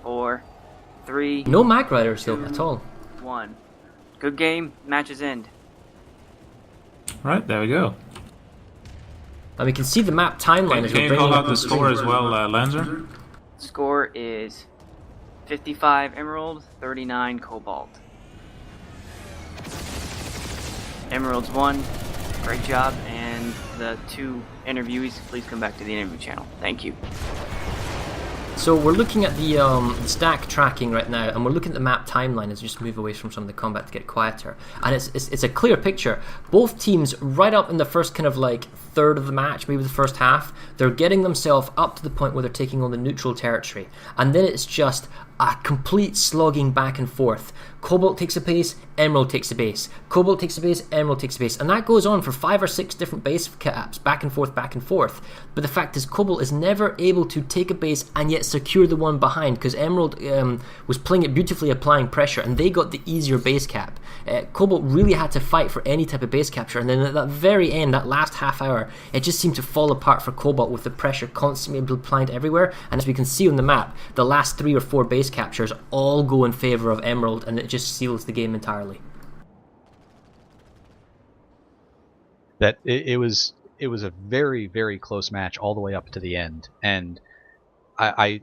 4, 3, No Mag Riders though, at all. 1. Good game. Matches end. Right, there we go. And we can see the map timeline as Can we're you bringing call up out the score as well, Lancer? Score is 55 Emerald, 39 Cobalt. Emerald's won. Great job. And the 2 interviewees, please come back to the interview channel. Thank you. So we're looking at the stack tracking right now, and we're looking at the map timeline as we just move away from some of the combat to get quieter. And it's a clear picture. Both teams, right up in the first kind of like third of the match, maybe the first half, they're getting themselves up to the point where they're taking on the neutral territory. And then it's just a complete slogging back and forth. Cobalt takes a base, Emerald takes a base. Cobalt takes a base, Emerald takes a base. And that goes on for 5 or 6 different base caps, back and forth, back and forth. But the fact is, Cobalt is never able to take a base and yet secure the one behind, because Emerald was playing it beautifully, applying pressure, and they got the easier base cap. Cobalt really had to fight for any type of base capture, and then at that very end, that last half hour, it just seemed to fall apart for Cobalt with the pressure constantly applied everywhere. And as we can see on the map, the last 3 or 4 base captures all go in favour of Emerald, and it just seals the game entirely. That it was a very close match all the way up to the end, and I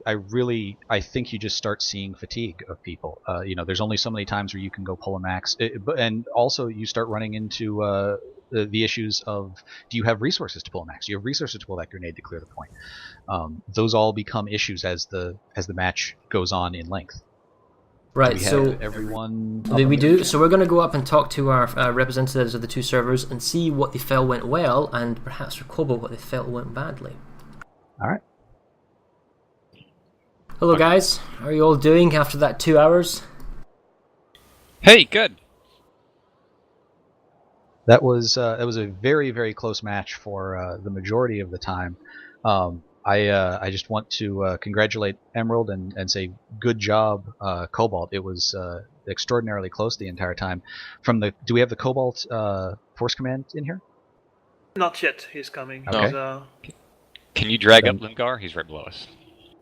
think you just start seeing fatigue of people. There's only so many times where you can go pull a max, and also you start running into the issues of, do you have resources to pull a max? Do you have resources to pull that grenade to clear the point? Those all become issues as the match goes on in length. Right, we so have everyone. we do. So we're going to go up and talk to our representatives of the two servers and see what they felt went well, and perhaps for Cobalt what they felt went badly. All right. Hello, guys. How are you all doing after that 2 hours? Hey, good. That was a very, very close match for the majority of the time. I just want to congratulate Emerald and say good job, Cobalt. It was extraordinarily close the entire time. Do we have the Cobalt Force Command in here? Not yet. He's coming. Okay. Can you drag up Limgar? He's right below us.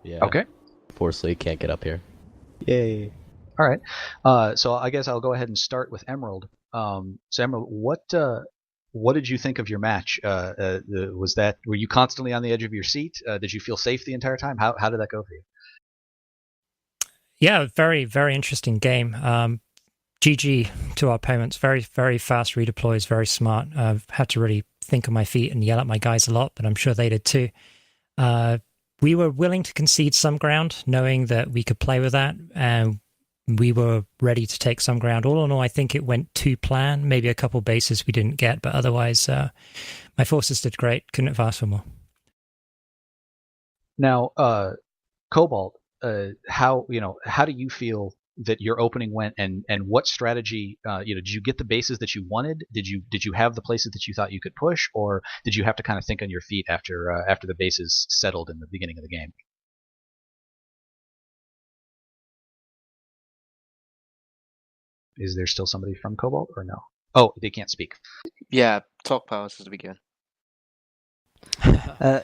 Yeah. Okay. Forcefully can't get up here. Yay. All right. So I guess I'll go ahead and start with Emerald. So Emerald, what did you think of your match? Were you constantly on the edge of your seat? Did you feel safe the entire time? How did that go for you? Yeah, very, very interesting game. GG to our opponents. Very, very fast redeploys, very smart. I've had to really think on my feet and yell at my guys a lot, but I'm sure they did too. We were willing to concede some ground, knowing that we could play with that, and we were ready to take some ground. All in all, I think it went to plan. Maybe a couple bases we didn't get, but otherwise, my forces did great. Couldn't have asked for more. Now, Cobalt, how do you feel that your opening went, and what strategy? Did you get the bases that you wanted? Did you have the places that you thought you could push, or did you have to kind of think on your feet after the bases settled in the beginning of the game? Is there still somebody from Cobalt or no? Oh, they can't speak. Yeah, talk powers as we begin.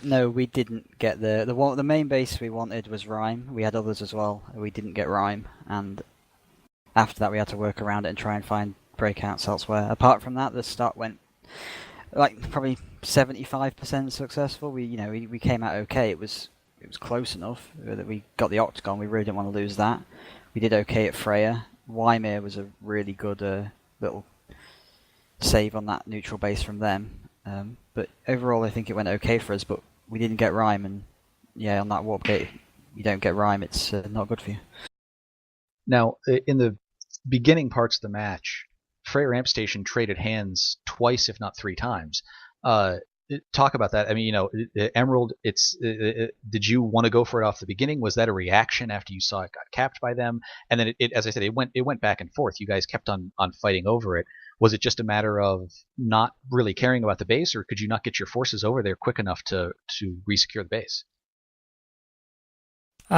No, we didn't get the main base we wanted was Rhyme. We had others as well. We didn't get Rhyme, and after that we had to work around it and try and find breakouts elsewhere. Apart from that, the start went like probably 75% successful. We came out okay. It was close enough that we got the Octagon. We really didn't want to lose that. We did okay at Freya. Wymere was a really good little save on that neutral base from them. But overall, I think it went okay for us, but we didn't get Rhyme, and yeah, on that warp gate, you don't get Rhyme, it's not good for you. Now, in the beginning parts of the match, Freya Ramp Station traded hands twice, if not 3 times. Talk about that. I mean, Emerald, did you want to go for it off the beginning? Was that a reaction after you saw it got capped by them? And then as I said, it went back and forth. You guys kept on fighting over it. Was it just a matter of not really caring about the base, or could you not get your forces over there quick enough to resecure the base?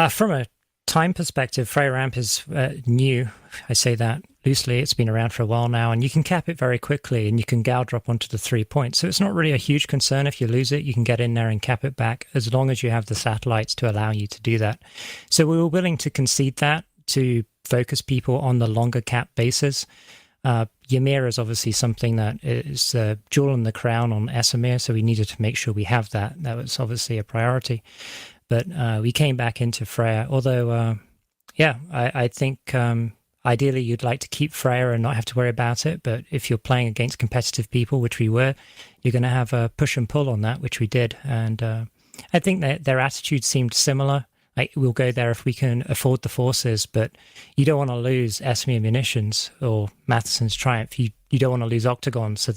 From a time perspective, Freya Ramp is new. I say that loosely. It's been around for a while now, and you can cap it very quickly, and you can gal drop onto the 3 points. So it's not really a huge concern if you lose it. You can get in there and cap it back, as long as you have the satellites to allow you to do that. So we were willing to concede that to focus people on the longer cap bases. Ymir is obviously something that is jewel in the crown on Esamir, so we needed to make sure we have that. That was obviously a priority. But we came back into Freya, although, I think ideally you'd like to keep Freya and not have to worry about it, but if you're playing against competitive people, which we were, you're going to have a push and pull on that, which we did. And I think that their attitude seemed similar. Like, we'll go there if we can afford the forces, but you don't want to lose Esamir Munitions or Matheson's Triumph. You don't want to lose Octagon. So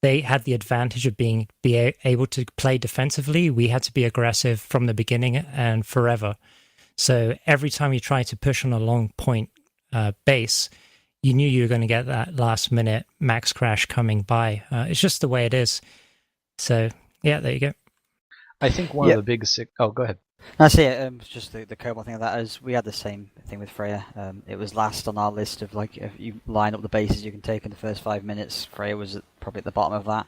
they had the advantage of being able to play defensively. We had to be aggressive from the beginning and forever. So every time you try to push on a long point base, you knew you were going to get that last minute max crash coming by. It's just the way it is. So yeah, there you go. I think one of the big oh, go ahead. I see it. Just the Cobalt thing of that is we had the same thing with Freya. It was last on our list of, like, if you line up the bases you can take in the first 5 minutes. Freya was probably at the bottom of that.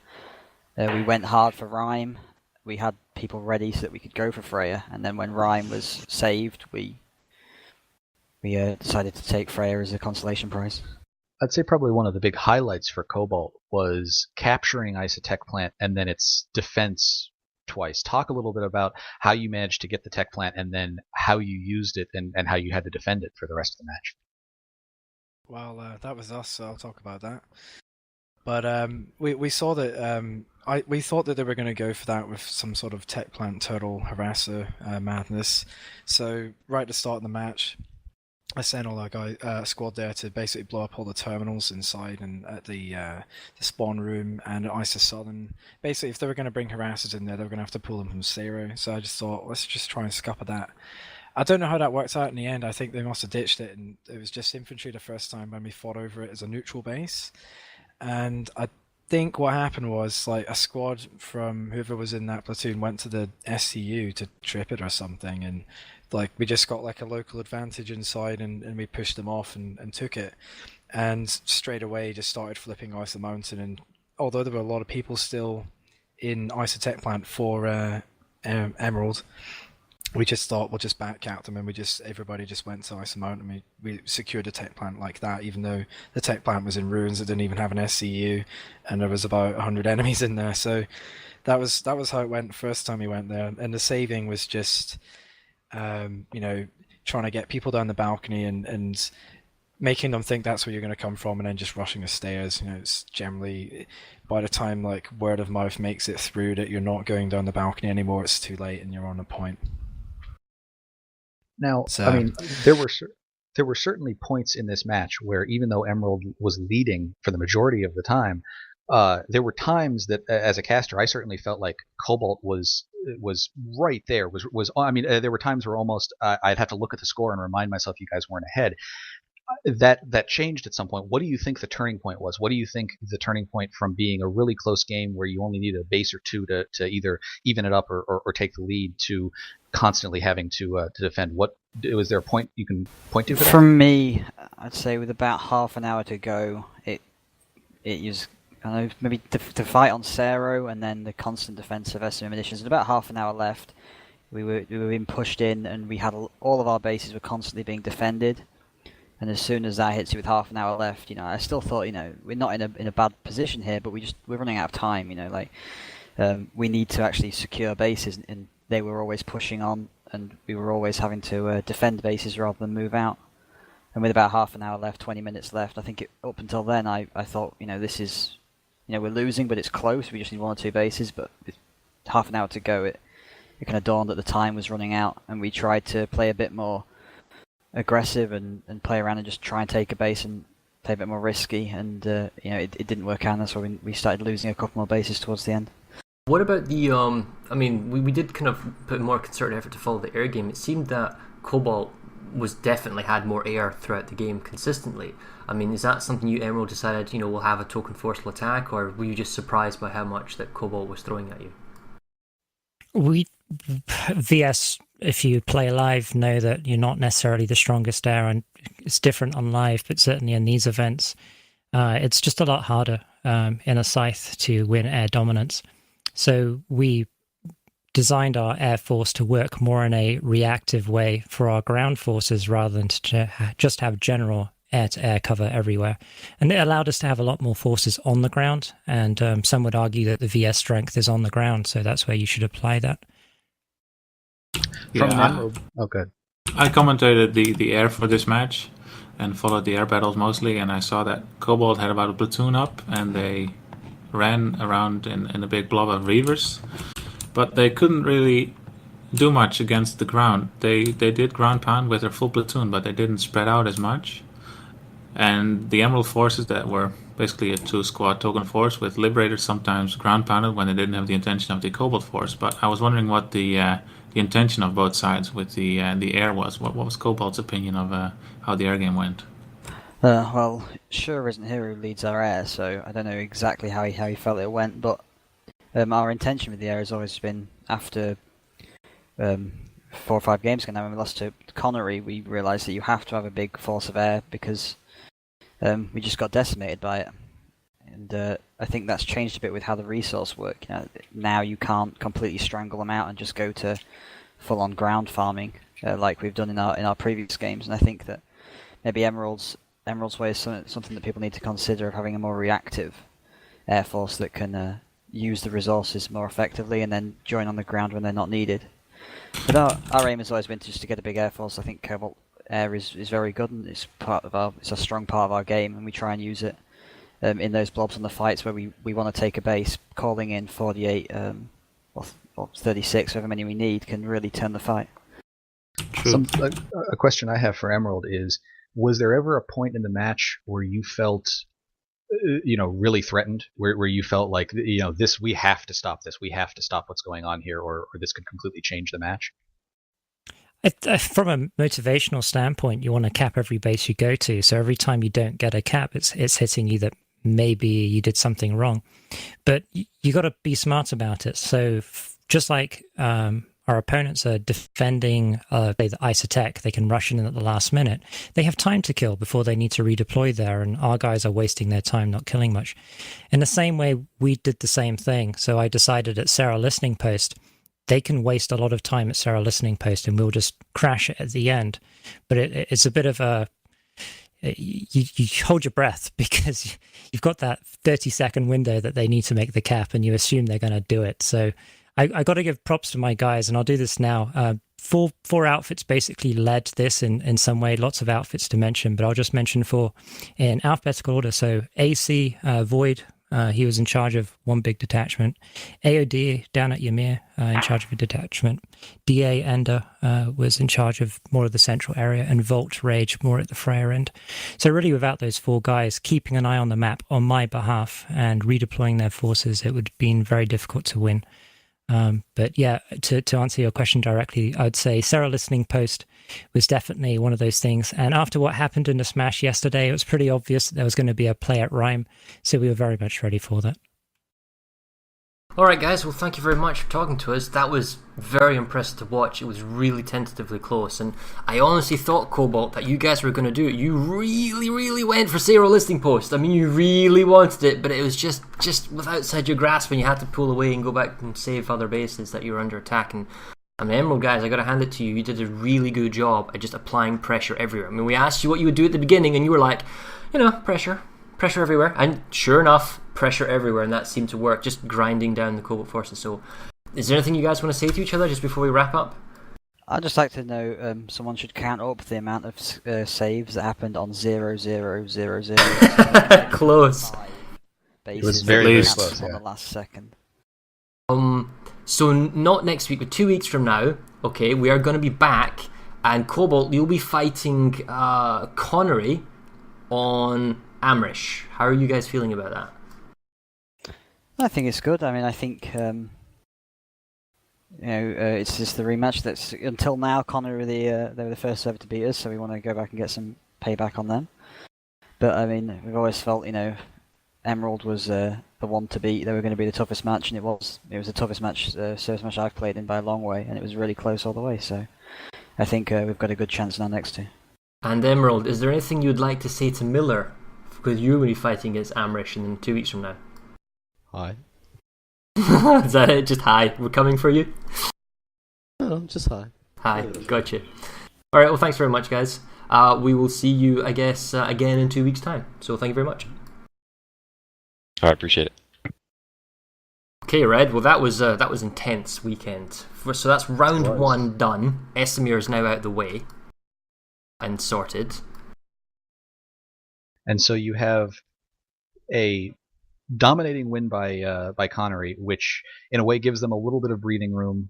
We went hard for Rhyme. We had people ready so that we could go for Freya, and then when Rhyme was saved, we decided to take Freya as a consolation prize. I'd say probably one of the big highlights for Cobalt was capturing Isotech Plant and then its defense twice. Talk a little bit about how you managed to get the tech plant and then how you used it and how you had to defend it for the rest of the match. Well, that was us, so I'll talk about that. But we saw that we thought that they were going to go for that with some sort of tech plant turtle harasser madness. So right at the start of the match, I sent all our squad there to basically blow up all the terminals inside and at the spawn room and at ISA Southern. Basically, if they were going to bring harassers in there, they were going to have to pull them from zero. So I just thought, let's just try and scupper that. I don't know how that worked out in the end. I think they must have ditched it, and it was just infantry the first time when we fought over it as a neutral base. And I think what happened was, like, a squad from whoever was in that platoon went to the SCU to trip it or something, and like we just got like a local advantage inside, and we pushed them off and took it, and straight away just started flipping ISA Mountain. And although there were a lot of people still in ISA Tech Plant for Emerald, we just thought we'll just back out them, and everybody just went to ISA Mountain. We secured a tech plant like that, even though the tech plant was in ruins. It didn't even have an SCU, and there was about 100 enemies in there. So that was how it went the first time we went there. And the saving was just trying to get people down the balcony and making them think that's where you're going to come from, and then just rushing the stairs. It's generally, by the time like word of mouth makes it through that you're not going down the balcony anymore, it's too late and you're on a point. Now, I mean, there were certainly points in this match where, even though Emerald was leading for the majority of the time, there were times that, as a caster, I certainly felt like Cobalt was right there. I mean, there were times where almost I'd have to look at the score and remind myself you guys weren't ahead. That changed at some point. What do you think the turning point was? What do you think the turning point from being a really close game where you only need a base or two to either even it up or take the lead, to constantly having to defend? What was there a point you can point to for that? From me, I'd say with about half an hour to go, it was, I don't know, maybe to fight on Cero and then the constant defense of SM munitions. And about half an hour left, we were being pushed in, and we had all of our bases were constantly being defended. And as soon as that hits you with half an hour left, I still thought, we're not in a bad position here, but we're running out of time. We need to actually secure bases, and they were always pushing on, and we were always having to defend bases rather than move out. And with about half an hour left, 20 minutes left, I think up until then, I thought, this is, we're losing, but it's close. We just need one or two bases. But with half an hour to go, it kind of dawned that the time was running out, and we tried to play a bit more aggressive and play around and just try and take a base and play a bit more risky, and it didn't work out. That's why we started losing a couple more bases towards the end. What about the I mean, we did kind of put more concerted effort to follow the air game. It seemed that Cobalt definitely had more air throughout the game consistently. I mean, is that something you, Emerald, decided we'll have a token forceful attack, or were you just surprised by how much that Cobalt was throwing at you? VS, if you play live, know that you're not necessarily the strongest air, and it's different on live, but certainly in these events, it's just a lot harder in a scythe to win air dominance. So we designed our air force to work more in a reactive way for our ground forces rather than to just have general air-to-air cover everywhere. And it allowed us to have a lot more forces on the ground, and some would argue that the VS strength is on the ground, so that's where you should apply that. Yeah, good. I commentated the air for this match and followed the air battles mostly, and I saw that Cobalt had about a platoon up, and they ran around in a big blob of Reavers, but they couldn't really do much against the ground. They did ground pound with their full platoon, but they didn't spread out as much. And the Emerald forces that were basically a 2-squad token force with Liberators sometimes ground pounded when they didn't have the intention of the Cobalt force. But I was wondering what the intention of both sides with the air was. What was Cobalt's opinion of how the air game went? Well, sure isn't here who leads our air, so I don't know exactly how he felt it went, but our intention with the air has always been, after 4 or 5 games ago now when we lost to Connery, we realised that you have to have a big force of air because we just got decimated by it. And I think that's changed a bit with how the resource work. Now you can't completely strangle them out and just go to full-on ground farming like we've done in our previous games. And I think that maybe Emerald's way is something that people need to consider, of having a more reactive air force that can use the resources more effectively and then join on the ground when they're not needed. But our aim has always been just to get a big air force. I think Cobalt air is very good, and it's a strong part of our game, and we try and use it in those blobs on the fights where we want to take a base. Calling in 48 or 36, however many we need, can really turn the fight. True. true. A question I have for Emerald is: was there ever a point in the match where you felt, really threatened, where you felt like, this, we have to stop this, we have to stop what's going on here, or this could completely change the match? From a motivational standpoint, you want to cap every base you go to. So every time you don't get a cap, it's hitting you that maybe you did something wrong. But you got to be smart about it. So just like our opponents are defending the Isotech, they can rush in at the last minute. They have time to kill before they need to redeploy there, and our guys are wasting their time not killing much. In the same way, we did the same thing. So I decided at Sarah Listening Post, they can waste a lot of time at Sarah Listening Post and we'll just crash it at the end. But it's a bit of a... You hold your breath because you've got that 30-second window that they need to make the cap and you assume they're going to do it. So I got to give props to my guys, and I'll do this now. Four outfits basically led this in some way, lots of outfits to mention, but I'll just mention four in alphabetical order. So AC, Void, he was in charge of one big detachment. AOD down at Ymir, in charge of a detachment. DA Ender was in charge of more of the central area, and Volt Rage more at the Freya end. So really, without those four guys keeping an eye on the map on my behalf and redeploying their forces, it would have been very difficult to win. But yeah, to answer your question directly, I'd say Sarah Listening Post was definitely one of those things. And after what happened in the Smash yesterday, it was pretty obvious that there was going to be a play at Rhyme. So we were very much ready for that. Alright guys, well thank you very much for talking to us. That was very impressive to watch. It was really tentatively close, and I honestly thought, Cobalt, that you guys were going to do it. You really went for Sarah Listening Post. I mean, you really wanted it, but it was just outside your grasp, and you had to pull away and go back and save other bases that you were under attack. And I mean, Emerald guys, I got to hand it to you. You did a really good job at just applying pressure everywhere. I mean, we asked you what you would do at the beginning, and you were like, pressure everywhere, and sure enough, pressure everywhere, and that seemed to work, just grinding down the Cobalt forces. So is there anything you guys want to say to each other just before we wrap up? I'd just like to know, someone should count up the amount of saves that happened on 0000. Close. It was very close on the last second. So not next week, but 2 weeks from now, okay, we are going to be back, and Cobalt, you'll be fighting Connery on Amrish. How are you guys feeling about that? I think it's good. I mean, I think it's just the rematch. That's until now, Connor they were the first server to beat us, so we want to go back and get some payback on them. But I mean, we've always felt, Emerald was the one to beat. They were going to be the toughest match, and it was the toughest match ServerSmash I've played in by a long way, and it was really close all the way. So I think we've got a good chance in our next two. And Emerald, is there anything you'd like to say to Miller? Because you're going to be fighting against Amrish in 2 weeks from now. Hi. Is that it? Just hi. We're coming for you? No, just hi. Hi. Gotcha. Alright, well thanks very much guys. We will see you, I guess, again in 2 weeks' time. So thank you very much. I appreciate it. Okay, Red. Well, that was intense weekend. So that's round one done. Esamir is now out of the way and sorted. And so you have a dominating win by Connery, which in a way gives them a little bit of breathing room,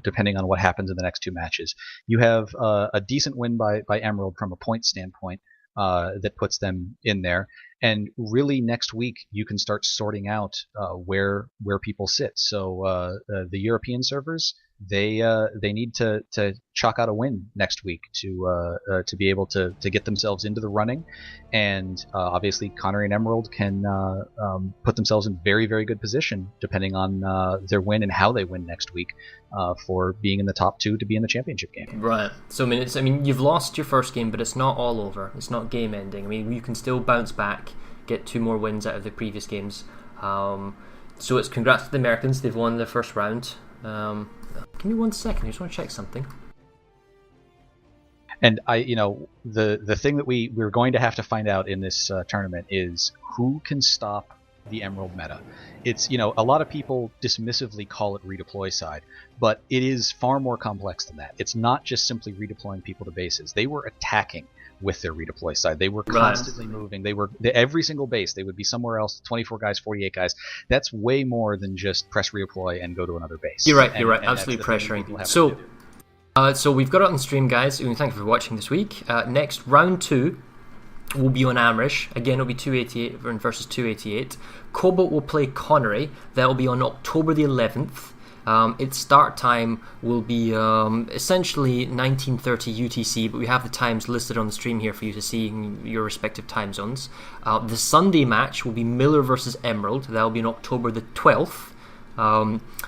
depending on what happens in the next two matches. You have a decent win by Emerald from a point standpoint that puts them in there. And really, next week you can start sorting out where people sit. So the European servers, they need to chalk out a win next week to be able to get themselves into the running, and obviously Connery and Emerald can put themselves in very, very good position depending on their win and how they win next week for being in the top two to be in the championship game. Right. So I mean you've lost your first game, but it's not all over. It's not game ending. I mean, you can still bounce back, get 2 more wins out of the previous games. So it's congrats to the Americans. They've won the first round. Give me 1 second. I just want to check something. And the thing that we're going to have to find out in this tournament is who can stop the Emerald meta. It's, a lot of people dismissively call it redeploy side, but it is far more complex than that. It's not just simply redeploying people to bases. They were attacking with their redeploy side. They were constantly moving. Every single base, they would be somewhere else, 24 guys, 48 guys. That's way more than just press redeploy and go to another base. You're right, absolutely pressuring. So So we've got it on the stream, guys. And thank you for watching this week. Next, round 2 will be on Amrish. Again, it'll be 288 versus 288. Cobalt will play Connery. That will be on October the 11th. Its start time will be essentially 1930 UTC, but we have the times listed on the stream here for you to see in your respective time zones. The Sunday match will be Miller versus Emerald. That will be on October the 12th.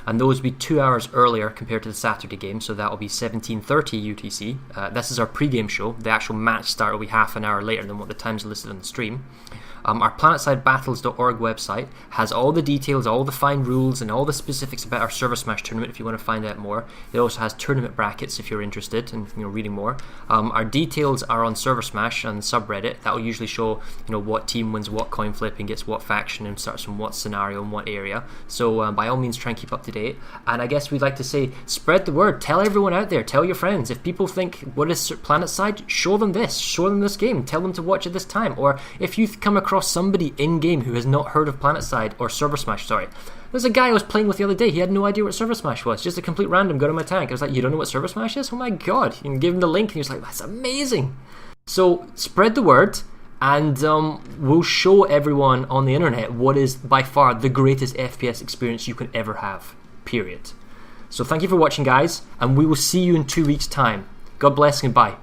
And those will be 2 hours earlier compared to the Saturday game, so that will be 17:30 UTC. This is our pre-game show. The actual match start will be half an hour later than what the times are listed on the stream. Our PlanetSideBattles.org website has all the details, all the fine rules, and all the specifics about our ServerSmash tournament if you want to find out more. It also has tournament brackets if you're interested in reading more. Our details are on ServerSmash and the subreddit. That will usually show what team wins what coin flip and gets what faction and starts from what scenario and what area. So by all means try and keep up to date. And I guess we'd like to say, spread the word. Tell everyone out there. Tell your friends. If people think, what is Planetside? Show them this. Show them this game. Tell them to watch it this time. Or if you come across somebody in-game who has not heard of Planetside or ServerSmash, sorry. There's a guy I was playing with the other day. He had no idea what ServerSmash was. Just a complete random got on my tank. I was like, you don't know what ServerSmash is? Oh my god. You can give him the link and he was like, that's amazing. So spread the word and we'll show everyone on the internet what is by far the greatest FPS experience you can ever have. Period. So thank you for watching, guys, and we will see you in 2 weeks' time. God bless and goodbye.